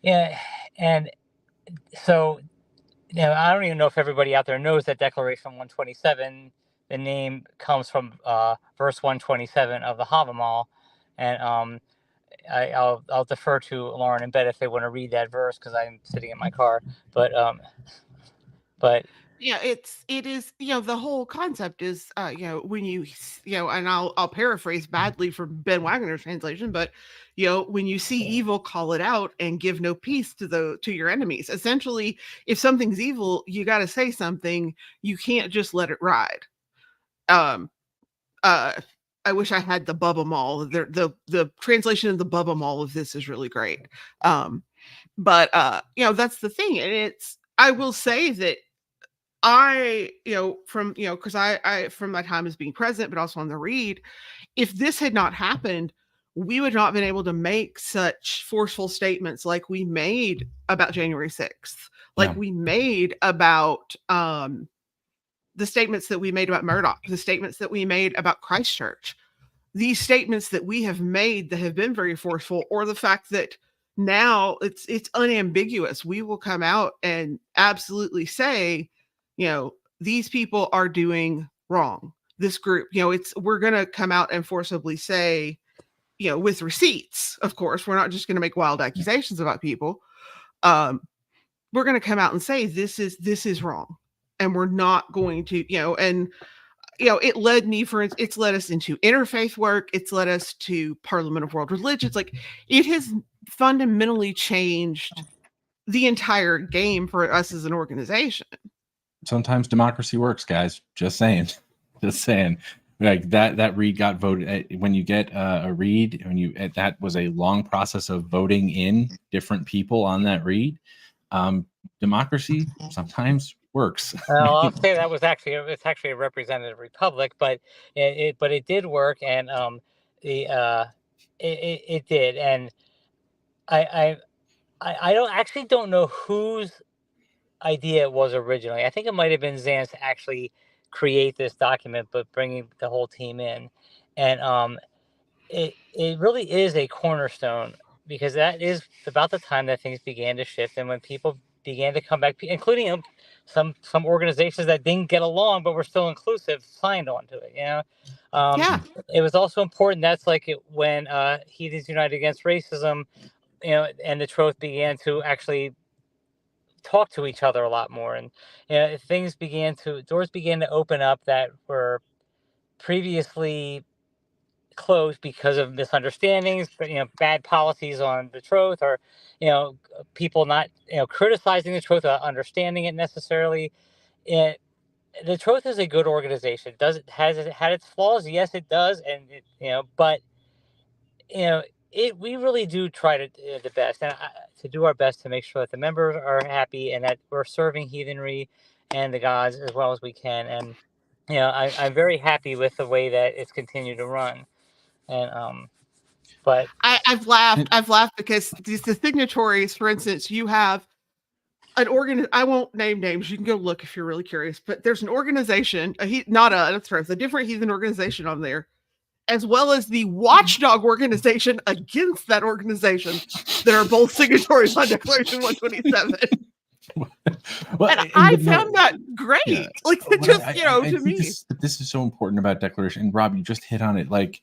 and so I don't even know if everybody out there knows that Declaration 127. The name comes from verse 127 of the Havamal, and I'll defer to Lauren and Bet if they want to read that verse, because I'm sitting in my car. But yeah, it is, the whole concept is, when and I'll paraphrase badly from Ben Wagner's translation, but when you see evil, call it out and give no peace to your enemies. Essentially, if something's evil, you got to say something. You can't just let it ride. I wish I had the Bubba Mall. The translation of the Bubba Mall of this is really great. But that's the thing. And I will say that because I from my time as being president, but also on the read, if this had not happened, we would not have been able to make such forceful statements like we made about January 6th, like we made about the statements that we made about Murdoch, the statements that we made about Christchurch, these statements that we have made that have been very forceful, or the fact that Now it's unambiguous. We will come out and absolutely say, these people are doing wrong. This group, we're going to come out and forcibly say, with receipts, of course, we're not just going to make wild accusations about people. We're going to come out and say, this is wrong. And we're not going to, it led me, it's led us into interfaith work. It's led us to Parliament of World Religions. Like, it has fundamentally changed the entire game for us as an organization. Sometimes democracy works, guys. Just saying. Like that read got voted. When you get a read, that was a long process of voting in different people on that read. Democracy sometimes works. Well, I'll say that it's actually a representative republic, but it did work, and it did, and I don't know whose idea it was originally. I think it might have been Zan's to actually create this document, but bringing the whole team in, and it really is a cornerstone, because that is about the time that things began to shift, and when people began to come back, including some organizations that didn't get along but were still inclusive, signed on to it. It was also important. That's like when Heathens United Against Racism, and the Troth began to actually talk to each other a lot more, and doors began to open up that were previously closed because of misunderstandings, but bad policies on the Troth, or people not criticizing the Troth without understanding it necessarily. The Troth is a good organization. Has it had its flaws? Yes, it does, and but we really do try to the best, and to do our best to make sure that the members are happy and that we're serving heathenry and the gods as well as we can. And I'm very happy with the way that it's continued to run. And but I've laughed because the signatories, for instance, you have an I won't name names. You can go look if you're really curious, but there's an organization, a different heathen organization on there, as well as the watchdog organization against that organization, that are both signatories on Declaration 127. And I found that great. Yeah. Like, to me. This is so important about Declaration. And Rob, you just hit on it. Like,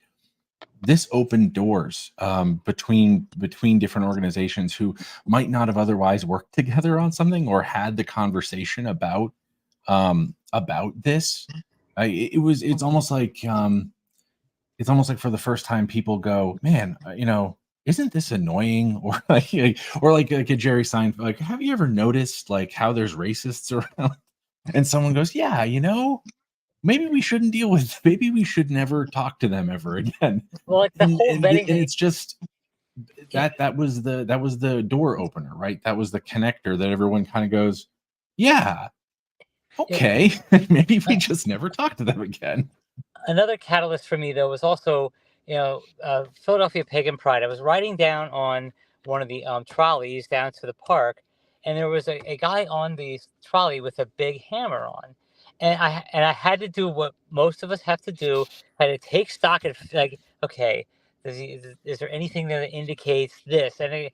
this opened doors between different organizations who might not have otherwise worked together on something or had the conversation about this. It's almost like for the first time people go, man, isn't this annoying? Or like a Jerry Seinfeld, like, have you ever noticed like how there's racists around? And someone goes, yeah, maybe we should never talk to them ever again. Well, like the whole vetting, and it's just that was the door opener, right? That was the connector that everyone kind of goes, yeah, okay, maybe we just never talk to them again. Another catalyst for me, though, was also, Philadelphia Pagan Pride. I was riding down on one of the trolleys down to the park, and there was a guy on the trolley with a big hammer on. And I had to do what most of us have to do. I had to take stock and like, okay, is there anything that indicates this? And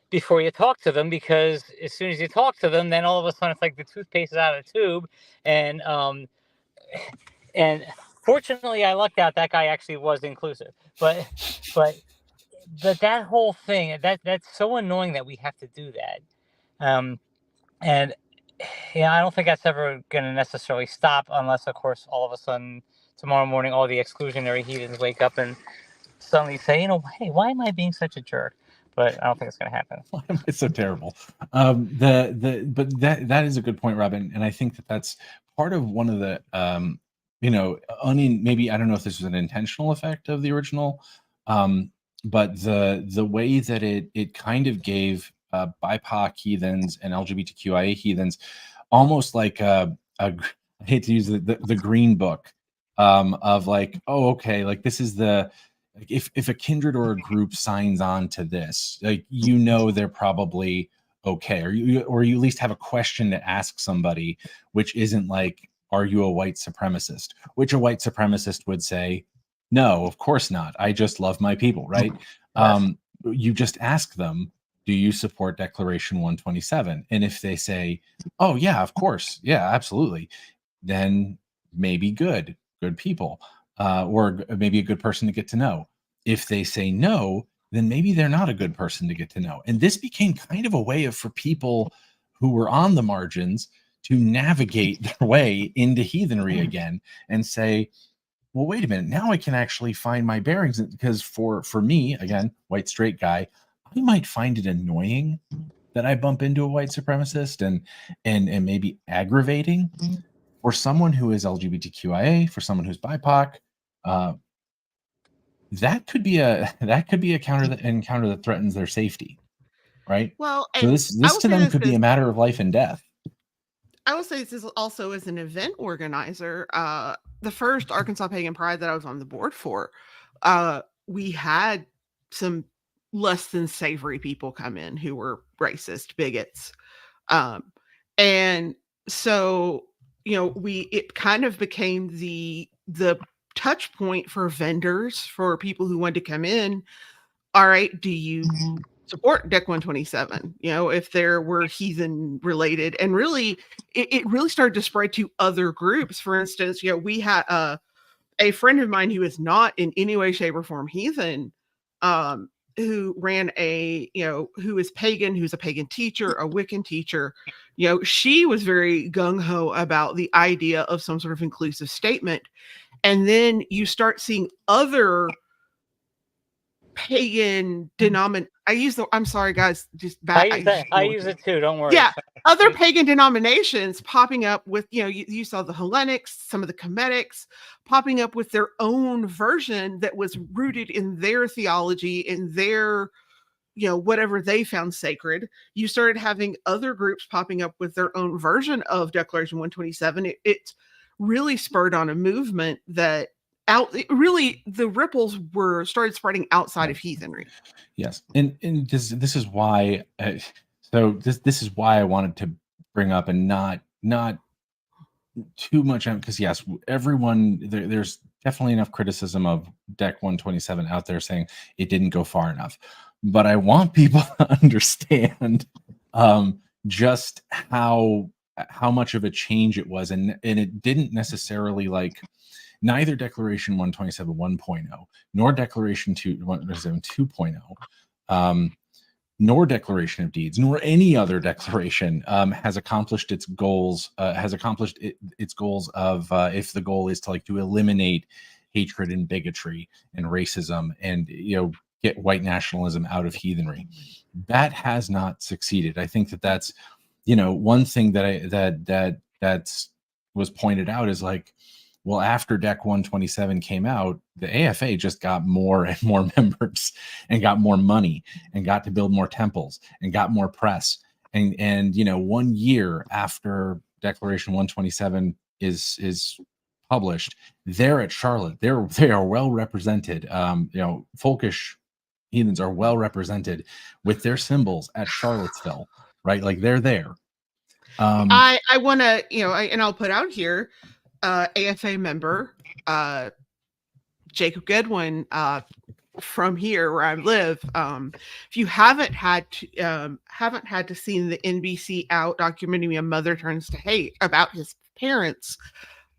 before you talk to them, because as soon as you talk to them, then all of a sudden it's like the toothpaste is out of the tube. And fortunately, I lucked out. That guy actually was inclusive. But that whole thing, that's so annoying that we have to do that. And I don't think that's ever going to necessarily stop, unless, of course, all of a sudden tomorrow morning all the exclusionary heathens wake up and suddenly say, hey, why am I being such a jerk? But I don't think it's going to happen. Why am I so terrible? But that is a good point, Robin, and I think that's part of one of the maybe I don't know if this was an intentional effect of the original, but the way that it kind of gave BIPOC heathens and LGBTQIA heathens almost like I hate to use the green book of like, oh, okay, like this is if a kindred or a group signs on to this, like, they're probably okay, or you at least have a question to ask somebody, which isn't like, are you a white supremacist? Which a white supremacist would say, no, of course not. I just love my people, right? Yes. you just ask them, do you support Declaration 127? And if they say, oh yeah, of course, yeah, absolutely, then maybe good people, or maybe a good person to get to know. If they say no, then maybe they're not a good person to get to know. And this became kind of a way for people who were on the margins to navigate their way into heathenry again and say, well, wait a minute, now I can actually find my bearings. Because for me, again, white straight guy, I might find it annoying that I bump into a white supremacist and maybe aggravating. For someone who is LGBTQIA, for someone who's BIPOC, that could be a encounter that threatens their safety, right? Well, So and this to them could be a matter of life and death. I will say this is also as an event organizer. The first Arkansas Pagan Pride that I was on the board for, we had some less than savory people come in who were racist bigots, and so it kind of became the touch point for vendors, for people who wanted to come in. All right, do you support Dec 127? If there were heathen related, and really it really started to spread to other groups. For instance, we had a friend of mine who is not in any way, shape, or form heathen, who ran who is pagan, who's a pagan teacher, a Wiccan teacher. She was very gung-ho about the idea of some sort of inclusive statement. And then you start seeing other pagan I'm sorry guys, just back. I use it too, don't worry. Yeah, other pagan denominations popping up with, you saw the Hellenics, some of the Cometics popping up with their own version that was rooted in their theology, in their whatever they found sacred. You started having other groups popping up with their own version of Declaration 127. It really spurred on a movement that the ripples were started spreading outside of heathenry. Yes, and this is why. This is why I wanted to bring up, and not too much, because yes, everyone there's definitely enough criticism of Dec 127 out there saying it didn't go far enough. But I want people to understand just how much of a change it was, and it didn't necessarily neither Declaration 127 1.0 nor Declaration 2.0, nor Declaration of Deeds, nor any other declaration has accomplished its goals. Its goals of if the goal is to eliminate hatred and bigotry and racism and get white nationalism out of heathenry. That has not succeeded. I think that's one thing that was pointed out is well, after Dec 127 came out, the AFA just got more and more members and got more money and got to build more temples and got more press. And 1 year after Declaration 127 is published, they're at Charlotte. They are well represented. Folkish heathens are well represented with their symbols at Charlottesville, right? They're there. I want to, and I'll put out here, AFA member Jacob Goodwin from here where I live. If you haven't had to see the NBC Out documentary "A Mother Turns to Hate" about his parents,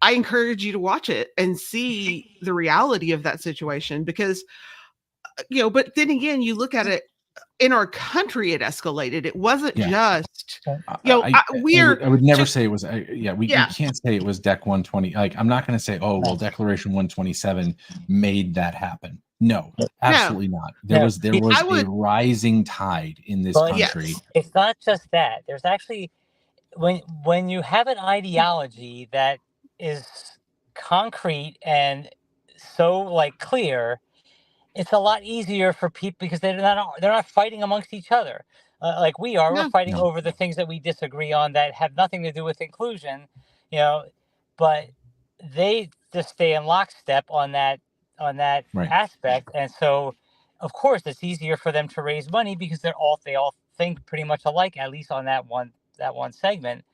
I encourage you to watch it and see the reality of that situation, because but then again, you look at it in our country, it escalated. It wasn't just, I would never say it was. We can't say it was Dec 120. I'm not going to say, oh, well, Declaration 127 made that happen. No, absolutely not. There was a rising tide in this country. Yes. It's not just that. There's actually, when you have an ideology that is concrete and so clear, it's a lot easier for people because they're not fighting amongst each other like we are. We're fighting over the things that we disagree on that have nothing to do with inclusion, but they just stay in lockstep on that right. aspect. And so, of course, it's easier for them to raise money because they all think pretty much alike, at least on that one segment.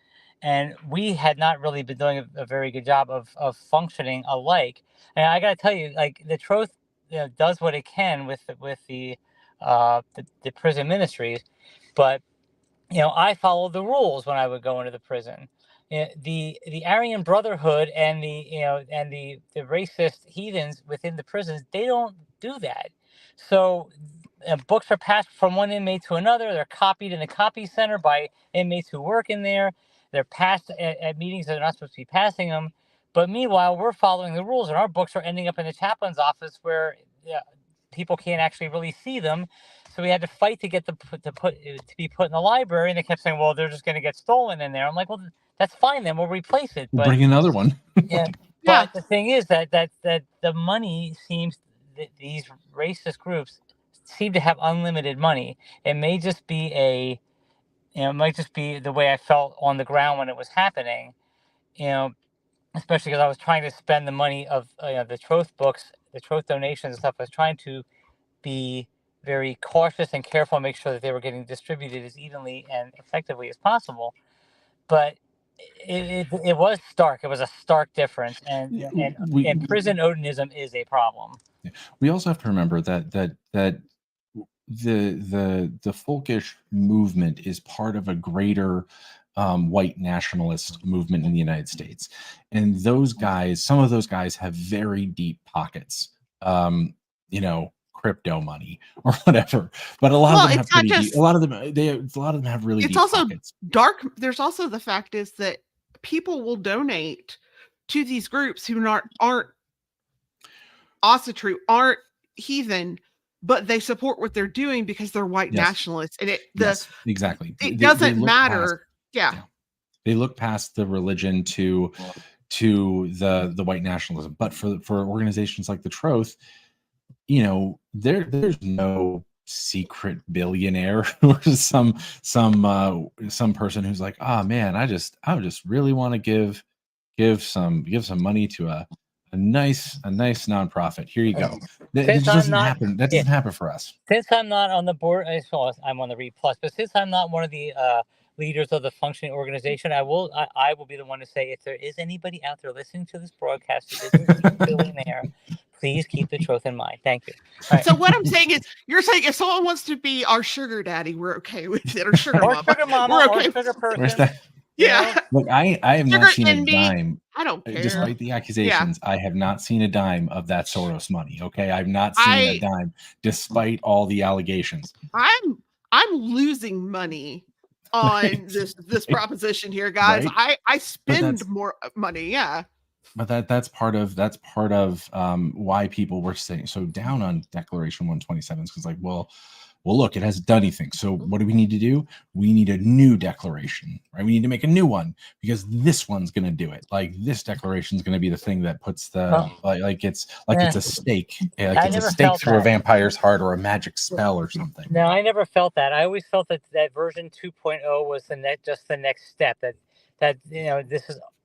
And we had not really been doing a very good job of functioning alike. And I got to tell you, the Troth does what it can with the the prison ministries, but I followed the rules when I would go into the prison. The Aryan Brotherhood and the racist heathens within the prisons, they don't do that. So books are passed from one inmate to another. They're copied in the copy center by inmates who work in there. They're passed at meetings that they're not supposed to be passing them. But meanwhile, we're following the rules, and our books are ending up in the chaplain's office where people can't actually really see them. So we had to fight to get to be put in the library, and they kept saying, "Well, they're just going to get stolen in there." I'm like, "Well, that's fine, then we'll replace it." But bring another one. yeah. But the thing is that the money seems that these racist groups seem to have unlimited money. It may just be it might just be the way I felt on the ground when it was happening. Especially because I was trying to spend the money of the Troth books, the Troth donations and stuff. I was trying to be very cautious and careful and make sure that they were getting distributed as evenly and effectively as possible. But it was stark. It was a stark difference, and prison odinism is a problem. We also have to remember that the folkish movement is part of a greater white nationalist movement in the United States, and some of those guys have very deep pockets. Crypto money or whatever, but a lot of them have pretty deep, a lot of them have really deep pockets. Dark. There's also the fact is that people will donate to these groups who aren't Asatru, aren't heathen, but they support what they're doing because they're white nationalists, and exactly. It doesn't matter. They look past the religion to the white nationalism, but for organizations like the Troth, there's no secret billionaire or some person who's like, oh man, I just really want to give some money to a nice nonprofit. Here you go. That doesn't happen. That doesn't happen for us. Since I'm not on the board, I'm on the Read Plus, but since I'm not one of the leaders of the functioning organization, I will be the one to say, if there is anybody out there listening to this broadcast who is a billionaire, please keep the Troth in mind. Thank you. Right. So what I'm saying is, you're saying if someone wants to be our sugar daddy, we're okay with it, or sugar mama, we're okay. Or sugar person. Yeah. Look, I have not seen a dime. I don't care. Despite the accusations, I have not seen a dime of that Soros money. Okay, I've not seen a dime, despite all the allegations. I'm losing money on this proposition here, guys. Right? I spend more money. Yeah. But that's part of why people were saying so down on Declaration 127, because well, look, it hasn't done anything. So what do we need to do? We need a new declaration, right? We need to make a new one because this one's going to do it. Like this declaration is going to be the thing that puts it's a stake. It's a stake through a vampire's heart or a magic spell or something. No, I never felt that. I always felt that version 2.0 was just the next step. That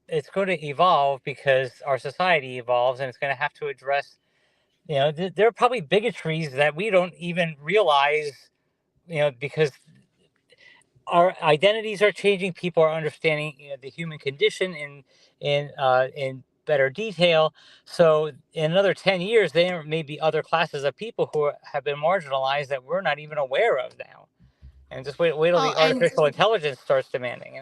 it's going to evolve because our society evolves, and it's going to have to address. There are probably bigotries that we don't even realize, because our identities are changing. People are understanding, the human condition in better detail. So in another 10 years, there may be other classes of people who have been marginalized that we're not even aware of now. And just wait till the artificial intelligence starts demanding,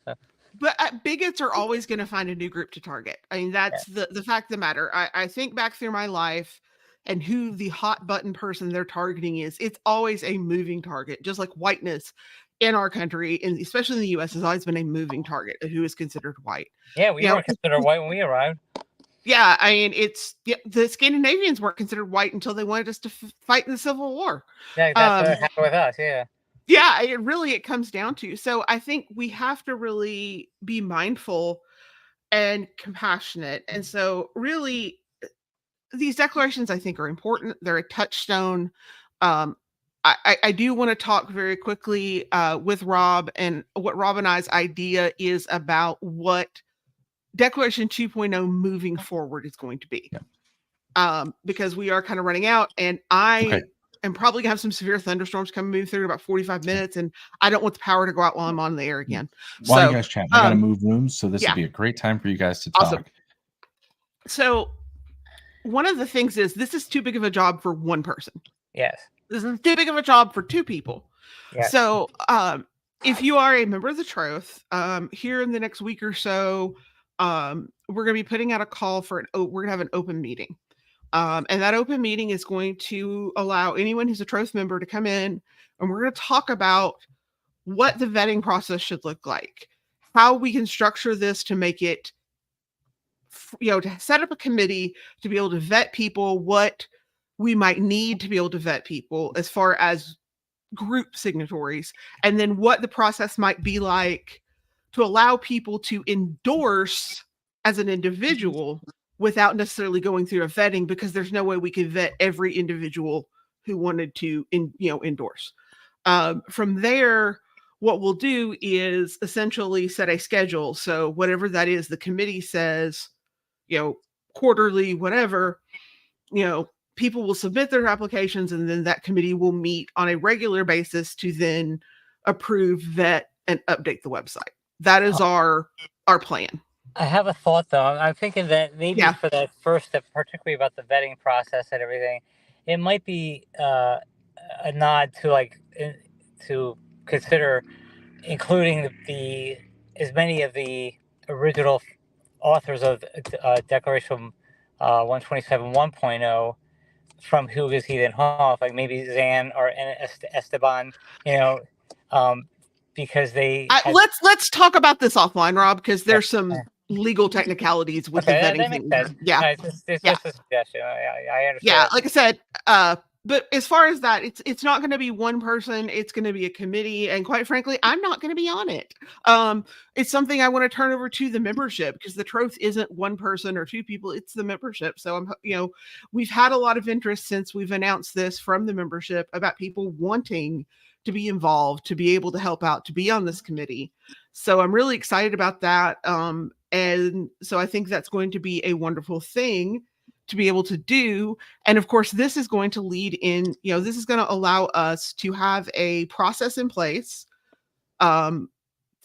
So. But bigots are always going to find a new group to target. I mean, that's the fact of the matter. I think back through my life and who the hot button person they're targeting is. It's always a moving target, just like whiteness in our country, and especially in the U.S., has always been a moving target of who is considered white. Yeah, we weren't considered white when we arrived. Yeah, I mean, the Scandinavians weren't considered white until they wanted us to fight in the Civil War. Yeah, that's what happened with us, yeah. Yeah, it comes down to. So I think we have to really be mindful and compassionate. And so really, these declarations, I think, are important. They're a touchstone. I do want to talk very quickly with Rob and what Rob and I's idea is about what Declaration 2.0 moving forward is going to be. Yeah. Because we are kind of running out, and I'm probably gonna have some severe thunderstorms coming through in about 45 minutes, and I don't want the power to go out while I'm on the air again. While you guys chat, I gotta move rooms, so this would be a great time for you guys to talk. Awesome. So one of the things is this is too big of a job for one person. Yes. This is too big of a job for 2 people. Yes. So, if you are a member of the Troth, here in the next week or so, we're going to be putting out a call for we're going to have an open meeting. And that open meeting is going to allow anyone who's a Troth member to come in, and we're going to talk about what the vetting process should look like, how we can structure this to make it, to set up a committee to be able to vet people, what we might need to be able to vet people as far as group signatories, and then what the process might be like to allow people to endorse as an individual without necessarily going through a vetting, because there's no way we could vet every individual who wanted to endorse. From there, what we'll do is essentially set a schedule. So whatever that is, the committee says, quarterly, whatever, people will submit their applications, and then that committee will meet on a regular basis to then approve, vet, and update the website. That is our plan. I have a thought though. I'm thinking that maybe for that first step, particularly about the vetting process and everything, it might be a nod to to consider including as many of the original authors of Declaration 127 1.0 from Hugo's Heathen Hoff, like maybe Zan or Esteban, because they let's talk about this offline, Rob, because there's some legal technicalities with the vetting that thing. Makes sense. Yeah, it's just a suggestion. I understand. Yeah, like I said, but as far as that, it's not going to be one person. It's going to be a committee, and quite frankly, I'm not going to be on it. It's something I want to turn over to the membership, because the Troth isn't one person or 2 people; it's the membership. So we've had a lot of interest since we've announced this from the membership about people wanting to be involved, to be able to help out, to be on this committee. So I'm really excited about that. And so I think that's going to be a wonderful thing to be able to do. And of course, this is going to lead in, this is going to allow us to have a process in place to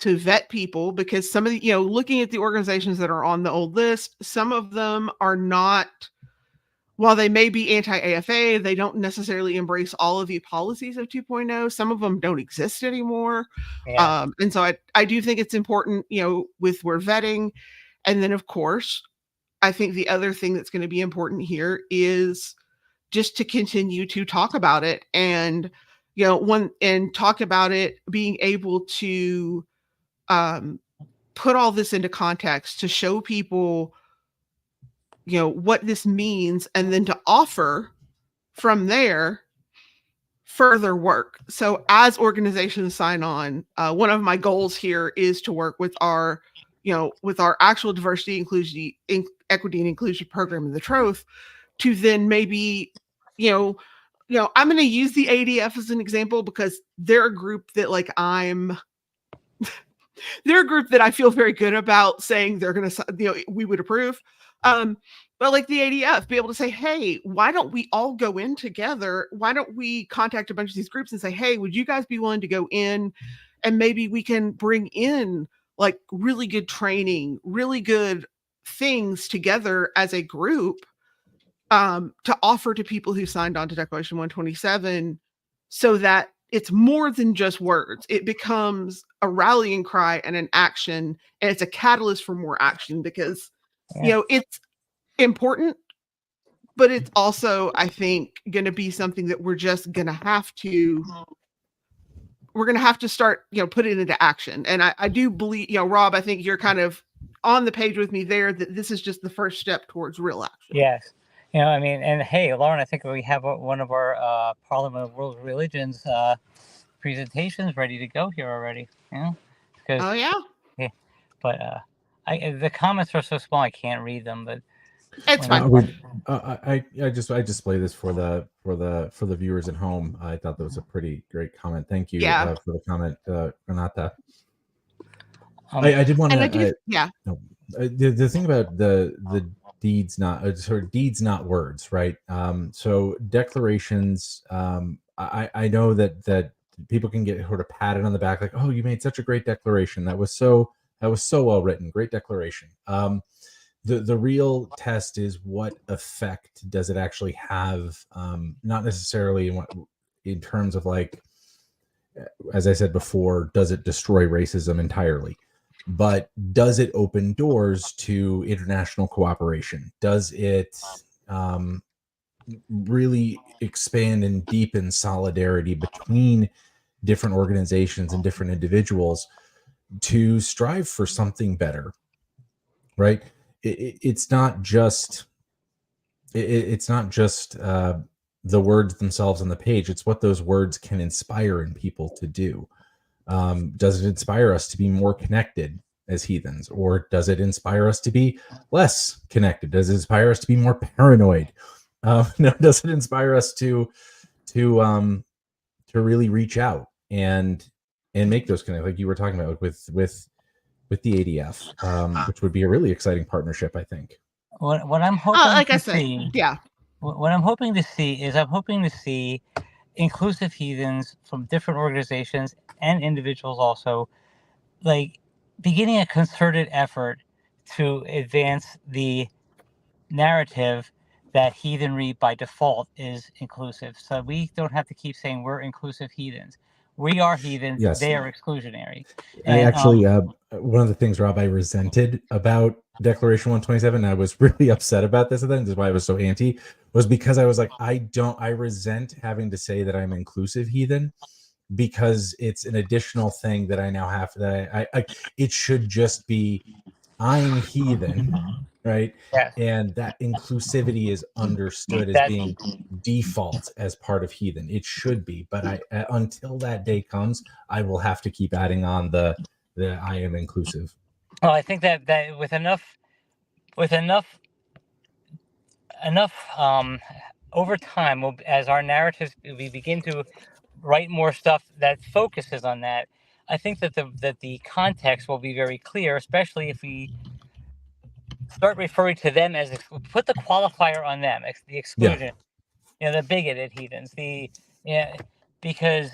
vet people, because some of the, looking at the organizations that are on the old list, some of them are not, while they may be anti-AFA, they don't necessarily embrace all of the policies of 2.0. Some of them don't exist anymore. Yeah. And so I do think it's important, we're vetting. And then of course, I think the other thing that's going to be important here is just to continue to talk about it, and, talk about it, being able to put all this into context to show people, what this means, and then to offer from there further work. So as organizations sign on, one of my goals here is to work with our actual diversity, inclusion, equity, and inclusion program in the Troth, to then maybe, I'm going to use the ADF as an example, because they're a group that they're a group that I feel very good about saying they're going to, we would approve. But like the ADF, be able to say, hey, why don't we all go in together? Why don't we contact a bunch of these groups and say, hey, would you guys be willing to go in, and maybe we can bring in like really good training, really good things together as a group to offer to people who signed on to Declaration 127, so that it's more than just words. It becomes a rallying cry and an action, and it's a catalyst for more action, because, it's important, but it's also, I think, going to be something that we're just going to have to, start, put it into action. And I do believe, Rob, I think you're kind of on the page with me there, that this is just the first step towards real action. Yes. And hey, Lauren, I think we have one of our Parliament of World Religions presentations ready to go here already. Because, oh yeah. But the comments are so small I can't read them. But it's fine. I display this for the viewers at home. I thought that was a pretty great comment. Thank you for the comment, Renata. I did want to. The thing about the deeds, not words, right? So declarations. I know that people can get sort of patted on the back, like, oh, you made such a great declaration. That was so well written. Great declaration. The real test is, what effect does it actually have? Not necessarily in terms of like, as I said before, does it destroy racism entirely? But does it open doors to international cooperation? Does it really expand and deepen solidarity between different organizations and different individuals to strive for something better? Right? It's not just the words themselves on the page. It's what those words can inspire in people to do. Does it inspire us to be more connected as heathens, or does it inspire us to be less connected? Does it inspire us to be more paranoid? No, does it inspire us to really reach out and make those connections, like you were talking about with the ADF, which would be a really exciting partnership, I think. What I'm hoping like to I said, see, yeah. What I'm hoping to see is inclusive heathens from different organizations and individuals also, like beginning a concerted effort to advance the narrative that heathenry by default is inclusive. So we don't have to keep saying we're inclusive heathens. We are heathens. Yes. They are exclusionary. I actually, one of the things, Rob, I resented about Declaration 127, I was really upset about this, and this is why I was so anti, was because I was like, I resent having to say that I'm inclusive heathen, because it's an additional thing that I now have, that I it should just be, I'm heathen, right? Yes. And that inclusivity is understood as being default as part of heathen. It should be, but until that day comes, I will have to keep adding on the I am inclusive. Well, I think that with enough over time, as our narratives, we begin to write more stuff that focuses on that. I think that the context will be very clear, especially if we start referring to them as, put the qualifier on them, the exclusion, the bigoted heathens, because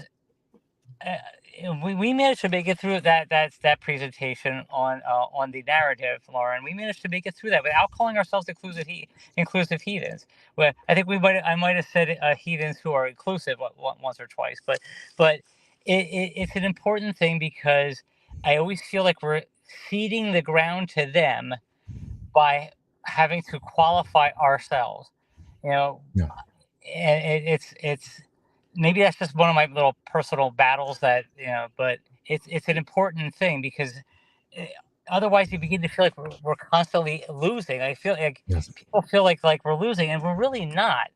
we managed to make it through that presentation on the narrative, Lauren. We managed to make it through that without calling ourselves inclusive heathens. Well, I think I might have said heathens who are inclusive once or twice, but it's an important thing, because I always feel like we're ceding the ground to them by having to qualify ourselves, and it's maybe that's just one of my little personal battles that, but it's an important thing, because otherwise you begin to feel like we're constantly losing. I feel like people feel like we're losing, and we're really not.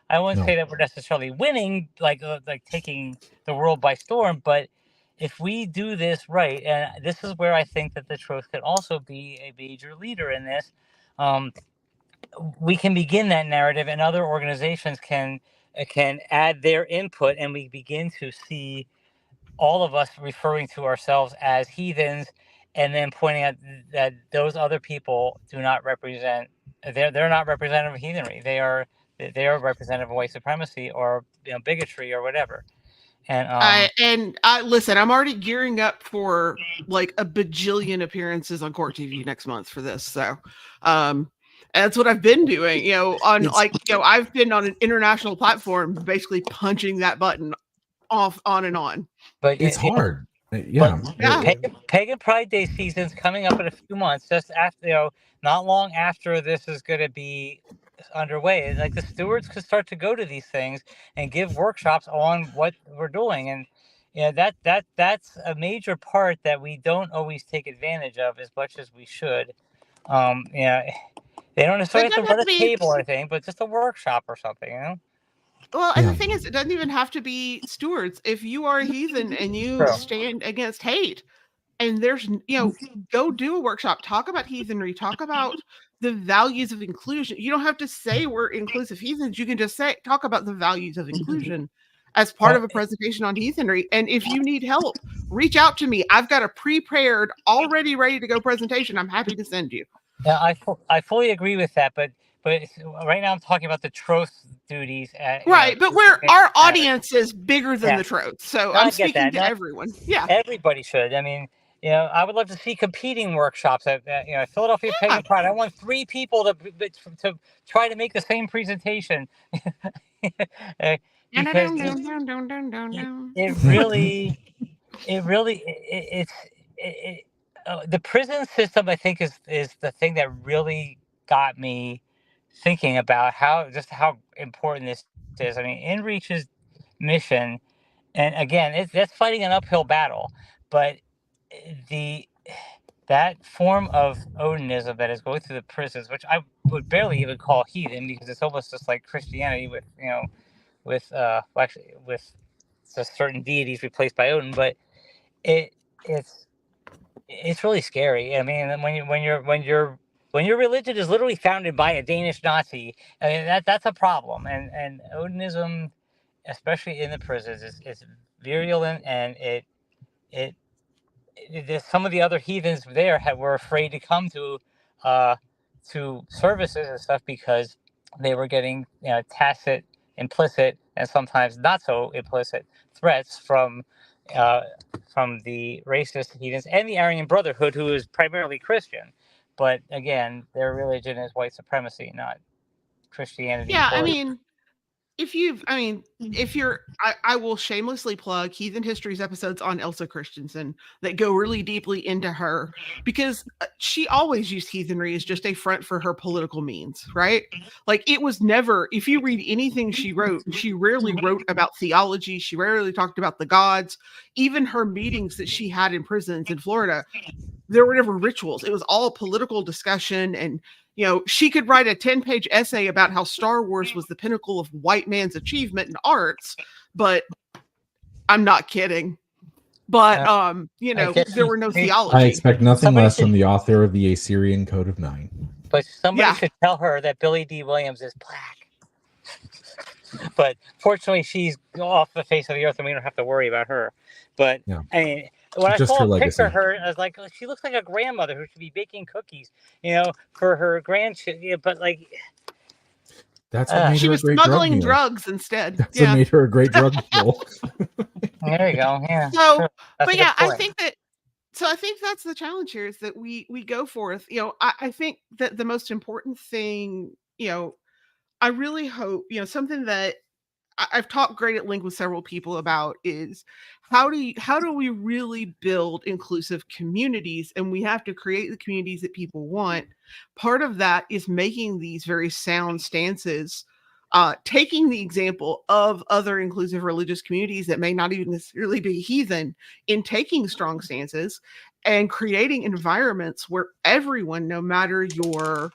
I wouldn't say that we're necessarily winning, like taking the world by storm, but if we do this right, and this is where I think that the Troth could also be a major leader in this, we can begin that narrative, and other organizations can add their input, and we begin to see all of us referring to ourselves as heathens, and then pointing out that those other people do not represent, they're not representative of heathenry. They are representative of white supremacy, or bigotry, or whatever. And listen, I'm already gearing up for like a bajillion appearances on Court TV next month for this. So that's what I've been doing, I've been on an international platform basically punching that button off, on and on. But it's hard. Pagan Pride Day season's coming up in a few months, just after, not long after this is going to be underway. Like, the stewards could start to go to these things and give workshops on what we're doing, and that's a major part that we don't always take advantage of as much as we should. They don't necessarily have to run a table or anything, but just a workshop or something, Well, and the thing is, it doesn't even have to be stewards. If you are a heathen and you stand against hate, and there's, go do a workshop, talk about heathenry, talk about the values of inclusion. You don't have to say we're inclusive heathens. You can just talk about the values of inclusion as part of a presentation on heathenry. And if you need help, reach out to me. I've got a prepared, already ready to go presentation I'm happy to send you. Yeah, I fully agree with that, but right now I'm talking about the Troth duties. Right, but our audience is bigger than the Troth, so I'm speaking to everyone. Yeah, everybody should. I mean, I would love to see competing workshops at Philadelphia Pagan Pride. I want 3 people to try to make the same presentation. because it really, the prison system, I think, is the thing that really got me thinking about how important this is. I mean, InReach's mission, and again, that's fighting an uphill battle, but the that form of Odinism that is going through the prisons, which I would barely even call heathen, because it's almost just like Christianity with with certain deities replaced by Odin, but it it's it's really scary. I mean, when your religion is literally founded by a Danish Nazi, I mean, that's a problem. And Odinism, especially in the prisons, is virulent, and it some of the other heathens there were afraid to come to services and stuff, because they were getting tacit, implicit, and sometimes not so implicit threats uh, from the racist heathens and the Aryan Brotherhood, who is primarily Christian. But again, their religion is white supremacy, not Christianity. Yeah, I mean, if you're, I will shamelessly plug Heathen Histories episodes on Elsa Christensen that go really deeply into her, because she always used heathenry as just a front for her political means, right? Like, it was never, if you read anything she wrote, she rarely wrote about theology. She rarely talked about the gods. Even her meetings that she had in prisons in Florida, there were never rituals. It was all political discussion. And she could write a 10-page essay about how Star Wars was the pinnacle of white man's achievement in arts, but I'm not kidding. But there were no theology. I expect nothing less from the author of the Assyrian Code of Nine. But somebody should tell her that Billy D. Williams is black. But fortunately, she's off the face of the earth, and we don't have to worry about her. But I mean, when I saw a picture of her, I was like, oh, she looks like a grandmother who should be baking cookies, for her grandchildren. But like, that's what made she her was a great smuggling drug drugs instead. That's what made her a great drug mule. There you go. Yeah. So, sure. but yeah, I think that's the challenge here, is that we go forth. I think that the most important thing, I really hope, something that I've talked great at length with several people about, is how do we really build inclusive communities? And we have to create the communities that people want. Part of that is making these very sound stances, taking the example of other inclusive religious communities that may not even necessarily be heathen, in taking strong stances and creating environments where everyone, no matter your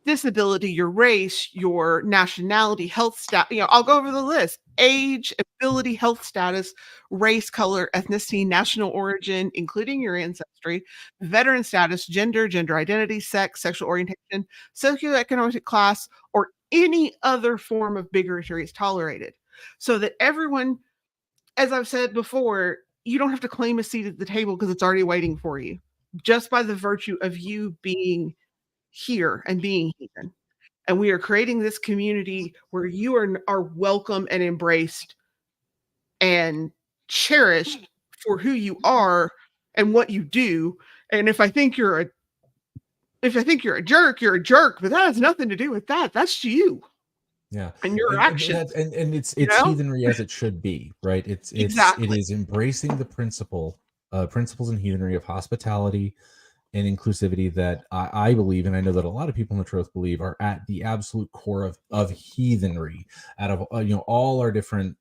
disability, your race, your nationality, health status, I'll go over the list: age, ability, health status, race, color, ethnicity, national origin, including your ancestry, veteran status, gender identity, sex, sexual orientation, socioeconomic class, or any other form of bigotry is tolerated. So that everyone, as I've said before, you don't have to claim a seat at the table because it's already waiting for you, just by the virtue of you being here and being heathen. And we are creating this community where you are welcome and embraced and cherished for who you are and what you do. And if I think you're a jerk, you're a jerk, but that has nothing to do with that. That's you. Yeah. And your actions. And it's heathenry as it should be, right? It is embracing the principles in heathenry of hospitality and inclusivity that I believe, and I know that a lot of people in the Troth believe, are at the absolute core of heathenry. Out of all our different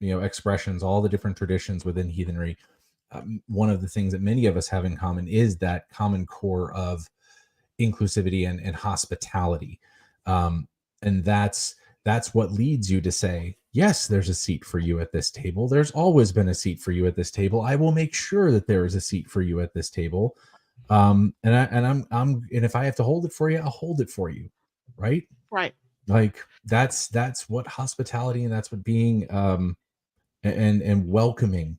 expressions, all the different traditions within heathenry, one of the things that many of us have in common is that common core of inclusivity and hospitality, and that's what leads you to say, yes, there's a seat for you at this table. There's always been a seat for you at this table. I will make sure that there is a seat for you at this table. And if I have to hold it for you, I'll hold it for you. Right. Like that's what hospitality, and that's what being, and welcoming,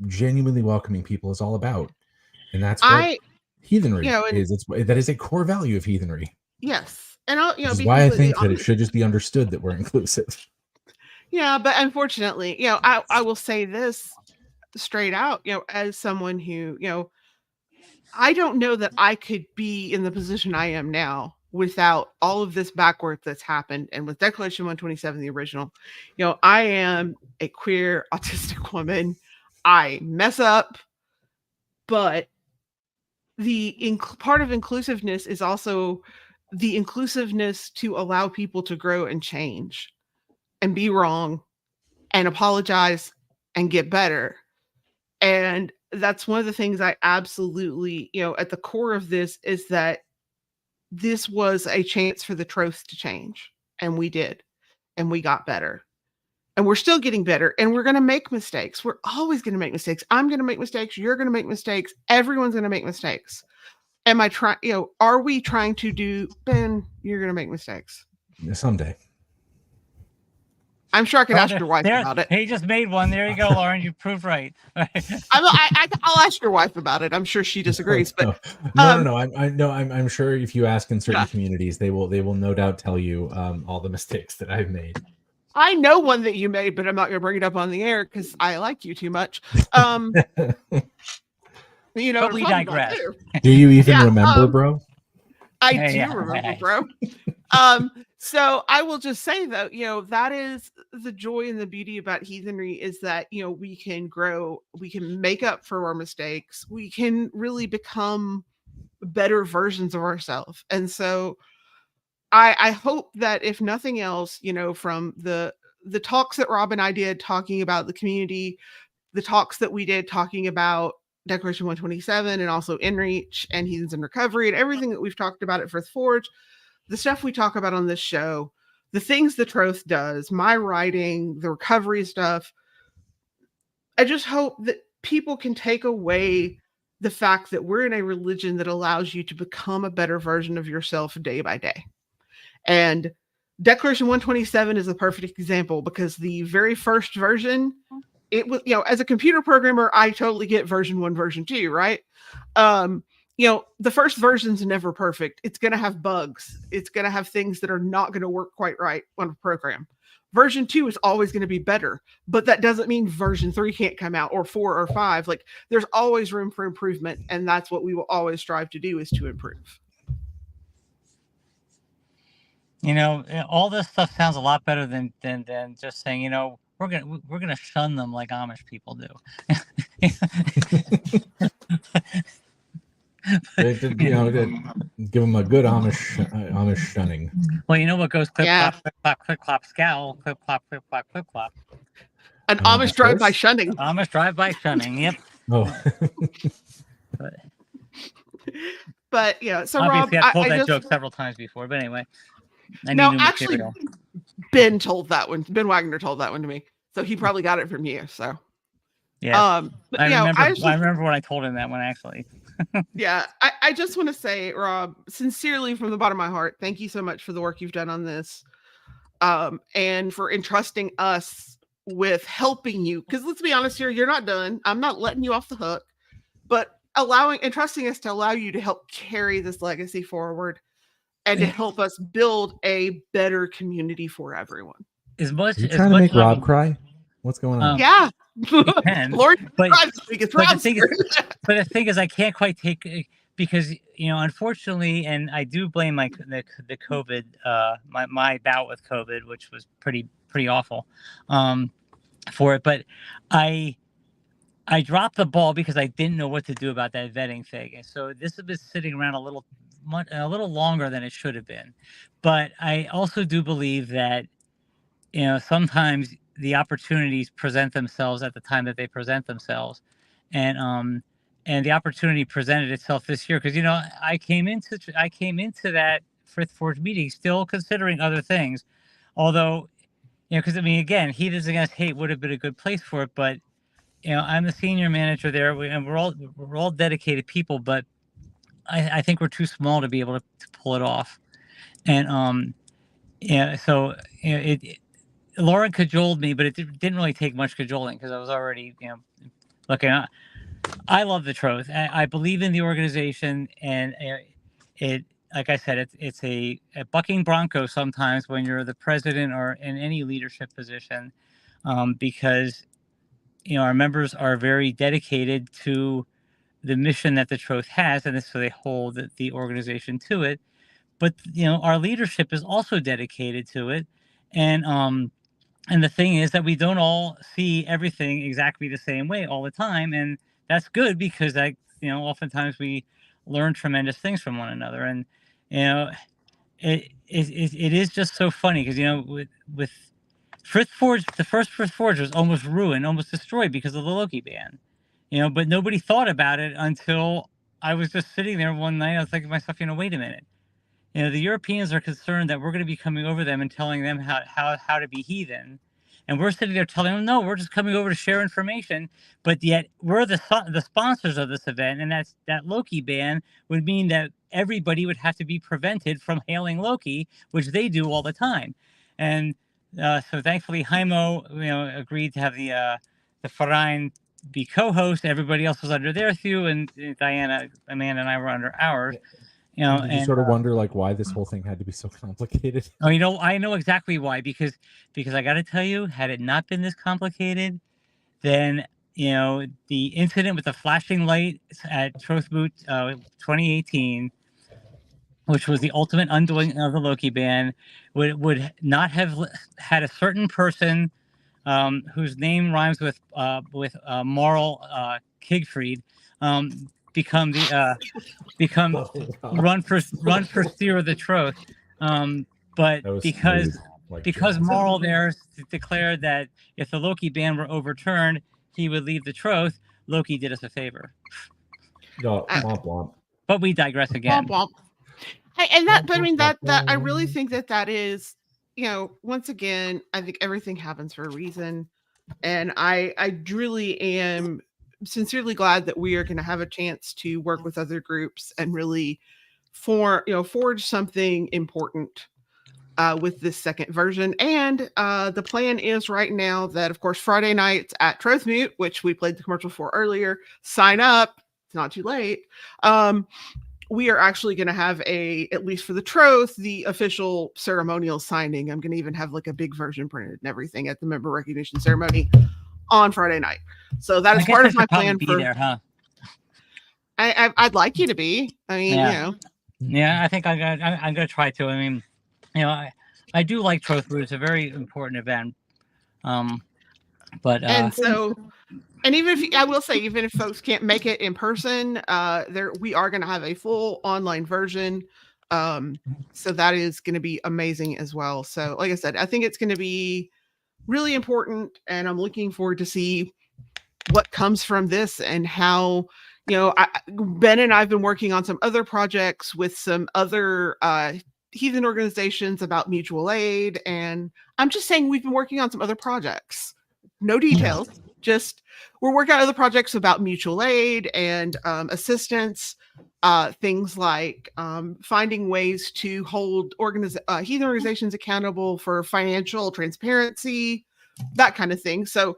genuinely welcoming people is all about. And that's what heathenry is. That is a core value of heathenry. Yes. And I'll, Which is why I think that it should just be understood that we're inclusive. Yeah. But unfortunately, I will say this straight out, as someone who, I don't know that I could be in the position I am now without all of this backwork that's happened. And with Declaration 127, the original, I am a queer autistic woman. I mess up, but the part of inclusiveness is also the inclusiveness to allow people to grow and change and be wrong and apologize and get better. And that's one of the things I absolutely, at the core of this is that this was a chance for the Troth to change. And we did. And we got better. And we're still getting better. And we're going to make mistakes. We're always going to make mistakes. I'm going to make mistakes. You're going to make mistakes. Everyone's going to make mistakes. Am I trying, are we trying to do, Ben, you're going to make mistakes. Someday. I'm sure I can ask your wife about it. He just made one. There you go, Lauren. You proved right. I'll ask your wife about it. I'm sure she disagrees. But no. I'm sure if you ask in certain communities, they will no doubt tell you all the mistakes that I've made. I know one that you made, but I'm not going to bring it up on the air because I like you too much. But we digress. Do you even remember, bro? I do remember, bro. So I will just say though, that is the joy and the beauty about heathenry is that, we can grow, we can make up for our mistakes. We can really become better versions of ourselves. And so I hope that if nothing else, from the talks that Rob and I did talking about the community, the talks that we did talking about Declaration 127 and also InReach and Heathens in Recovery and everything that we've talked about at Firth Forge, the stuff we talk about on this show, the things the Troth does, my writing, the recovery stuff, I just hope that people can take away the fact that we're in a religion that allows you to become a better version of yourself day by day. And Declaration 127 is a perfect example because the very first version, it was, as a computer programmer, I totally get version 1, version 2, right? The first version's never perfect. It's going to have bugs. It's going to have things that are not going to work quite right on a program. Version 2 is always going to be better, but that doesn't mean version 3 can't come out or 4 or 5. Like there's always room for improvement. And that's what we will always strive to do is to improve. All this stuff sounds a lot better than just saying, we're gonna shun them like Amish people do. Give them a good Amish shunning. Well, you know what goes clip clop, scowl, clip clop, clip clop. An Amish drive-by shunning. Amish drive-by shunning. Yep. Oh. But yeah, so obviously Rob, I've told that joke several times before, but anyway. Actually, Ben told that one. Ben Wagner told that one to me, so he probably got it from you. So yeah, I remember when I told him that one actually. Yeah, I just want to say, Rob, sincerely from the bottom of my heart, thank you so much for the work you've done on this, and for entrusting us with helping you. Because let's be honest here, you're not done. I'm not letting you off the hook, but entrusting us to allow you to help carry this legacy forward and to help us build a better community for everyone. Are you trying to make Rob cry? What's going on? Yeah. Lord, but the thing is, I can't quite take because unfortunately, and I do blame the COVID, my bout with COVID, which was pretty awful, for it. But I dropped the ball because I didn't know what to do about that vetting thing, and so this has been sitting around a little longer than it should have been. But I also do believe that sometimes the opportunities present themselves at the time that they present themselves, and the opportunity presented itself this year because I came into that Frith Forge meeting still considering other things, although because again, Heat is Against Hate would have been a good place for it, but I'm the senior manager there, and we're all dedicated people, but I think we're too small to be able to pull it off, and so Lauren cajoled me, but it didn't really take much cajoling because I was already, looking. I love the Troth. I believe in the organization, and it, like I said, it's a bucking bronco sometimes when you're the president or in any leadership position, because our members are very dedicated to the mission that the Troth has, and so they hold the organization to it. but our leadership is also dedicated to it, and the thing is that we don't all see everything exactly the same way all the time, and that's good because oftentimes we learn tremendous things from one another, and it is just so funny because with Frith Forge, the first Frith Forge was almost ruined, almost destroyed because of the Loki ban, but nobody thought about it until I was just sitting there one night. I was thinking to myself, wait a minute. The Europeans are concerned that we're going to be coming over them and telling them how to be heathen. And we're sitting there telling them, no, we're just coming over to share information. But yet we're the sponsors of this event. And that Loki ban would mean that everybody would have to be prevented from hailing Loki, which they do all the time. And so thankfully, Heimo, agreed to have the Verein be co-host. Everybody else was under their theme, and Diana, Amanda, and I were under ours. Did you sort of wonder why this whole thing had to be so complicated? Oh, I know exactly why, because I got to tell you, had it not been this complicated, then the incident with the flashing light at Troth Boot 2018, which was the ultimate undoing of the Loki ban, would not have had a certain person whose name rhymes with Moral Kigfried become run for steer of the Troth, but because Moral there declared that if the Loki ban were overturned, he would leave the Troth. Loki did us a favor. No, womp womp. But we digress again. Womp womp. Hey, and that, but I mean that I really think that is, once again, I think everything happens for a reason, and I really am sincerely glad that we are going to have a chance to work with other groups and really forge something important with this second version. And the plan is right now that, of course, Friday nights at Troth Mute, which we played the commercial for earlier, sign up. It's not too late. We are actually going to have at least for the Troth, the official ceremonial signing. I'm going to even have a big version printed and everything at the member recognition ceremony on Friday night. So that is part of my plan for there, huh? I'd like you to be. I mean, Yeah, I think I'm gonna try to. I mean, I do like Troth Root. It's a very important event. But and even if I will say, even if folks can't make it in person, we are going to have a full online version. So that is going to be amazing as well. So, like I said, I think it's going to be really important, and I'm looking forward to see what comes from this and how. Ben and I've been working on some other projects with some other heathen organizations about mutual aid, and I'm just saying we've been working on some other projects. No details, just we're working on other projects about mutual aid and assistance, things like finding ways to hold heathen organizations accountable for financial transparency, that kind of thing. So,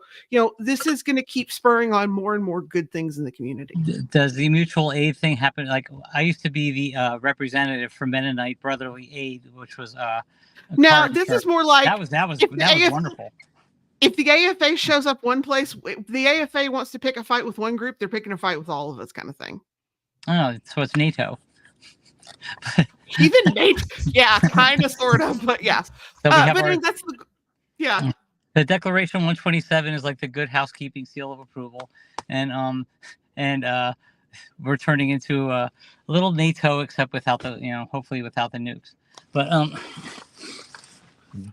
this is going to keep spurring on more and more good things in the community. Does the mutual aid thing happen? Like, I used to be the representative for Mennonite Brotherly Aid, which was now this is more like that was wonderful. If the AFA shows up one place, if the AFA wants to pick a fight with one group, they're picking a fight with all of us, kind of thing. Oh, so it's NATO. Even NATO, yeah, kind of, sort of, but yeah. So we have but I mean, that's the Declaration 127 is like the good housekeeping seal of approval, and we're turning into a little NATO, except without the hopefully without the nukes, but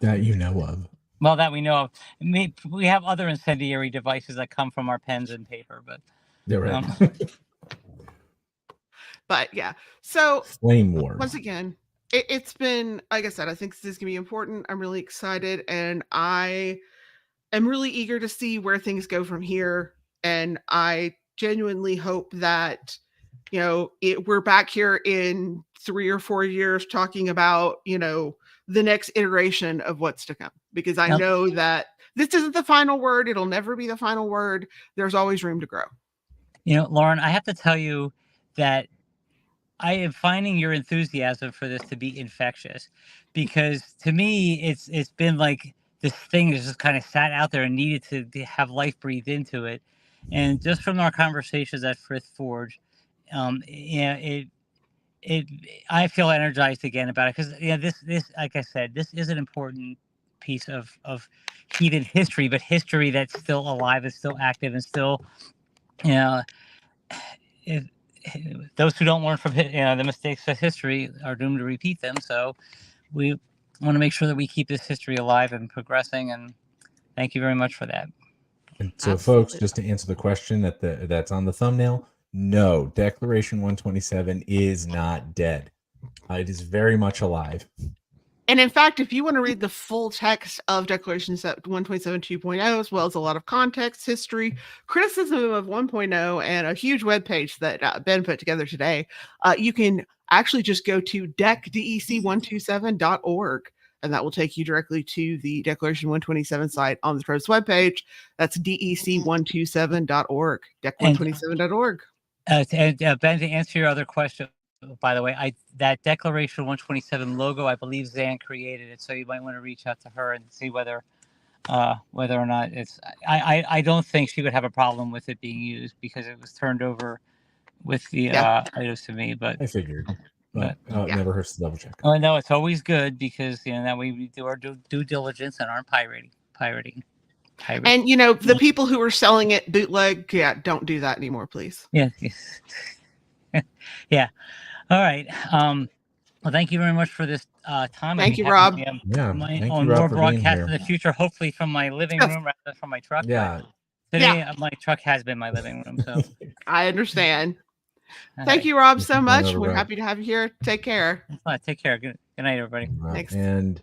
that of. Well, that we know of. We have other incendiary devices that come from our pens and paper, but they're right. But yeah, so flame war. Once again, it's been, like I said, I think this is gonna be important. I'm really excited, and I am really eager to see where things go from here. And I genuinely hope that we're back here in 3 or 4 years talking about the next iteration of what's to come, because I know that this isn't the final word. It'll never be the final word. There's always room to grow. Lauren, I have to tell you that I am finding your enthusiasm for this to be infectious, because to me, it's been like this thing that's just kind of sat out there and needed to have life breathed into it. And just from our conversations at Frith Forge, it I feel energized again about it, because this like I said, this is an important piece of heathen history, but history that's still alive and still active and still, those who don't learn from the mistakes of history are doomed to repeat them. So we want to make sure that we keep this history alive and progressing, and thank you very much for that. And so, folks, just to answer the question that's on the thumbnail, no, Declaration 127 is not dead. It is very much alive. And in fact, if you want to read the full text of Declaration 127 2.0, as well as a lot of context, history, criticism of 1.0, and a huge webpage that Ben put together today, you can actually just go to dec127.org, and that will take you directly to the Declaration 127 site on the Troth's webpage. That's dec127.org, dec127.org. Ben, to answer your other question, by the way, that Declaration 127 logo, I believe Zan created it, so you might want to reach out to her and see whether or not it's. I don't think she would have a problem with it being used, because it was turned over with the items to me. But I figured, but it never hurts to double check. Oh no, it's always good, because that way we do our due diligence and aren't pirating. And the people who are selling it bootleg, don't do that anymore, please. Yeah. Yeah. All right. Well, thank you very much for this time. Thank you, Rob. Thank you, Rob, more for broadcasts being in the future, hopefully from my living room rather than from my truck. Yeah. Today, my truck has been my living room, so I understand. All Thank right. you, Rob, so much. Over, We're Rob. happy to have you here. Take care. Take care. Good night, everybody. Thanks. And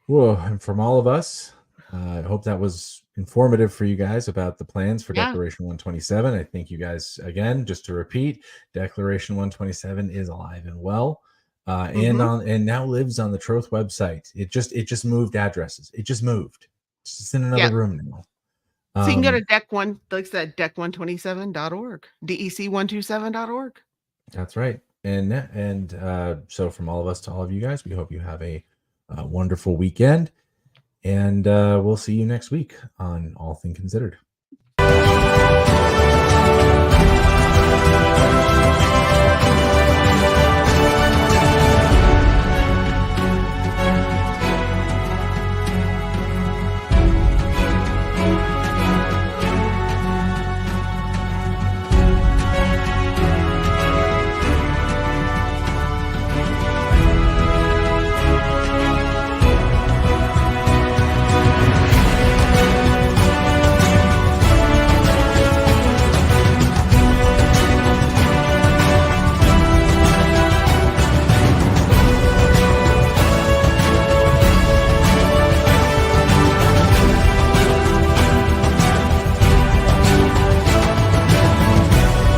from all of us, I hope that was informative for you guys about the plans for Declaration 127. I think you guys, again, just to repeat, Declaration 127 is alive and well, and now lives on the Troth website. It just moved addresses. It just moved. It's just in another room now. So you can go to dec127.org, dec127.org. That's right. And so from all of us to all of you guys, we hope you have a wonderful weekend. And we'll see you next week on All Thing Considered.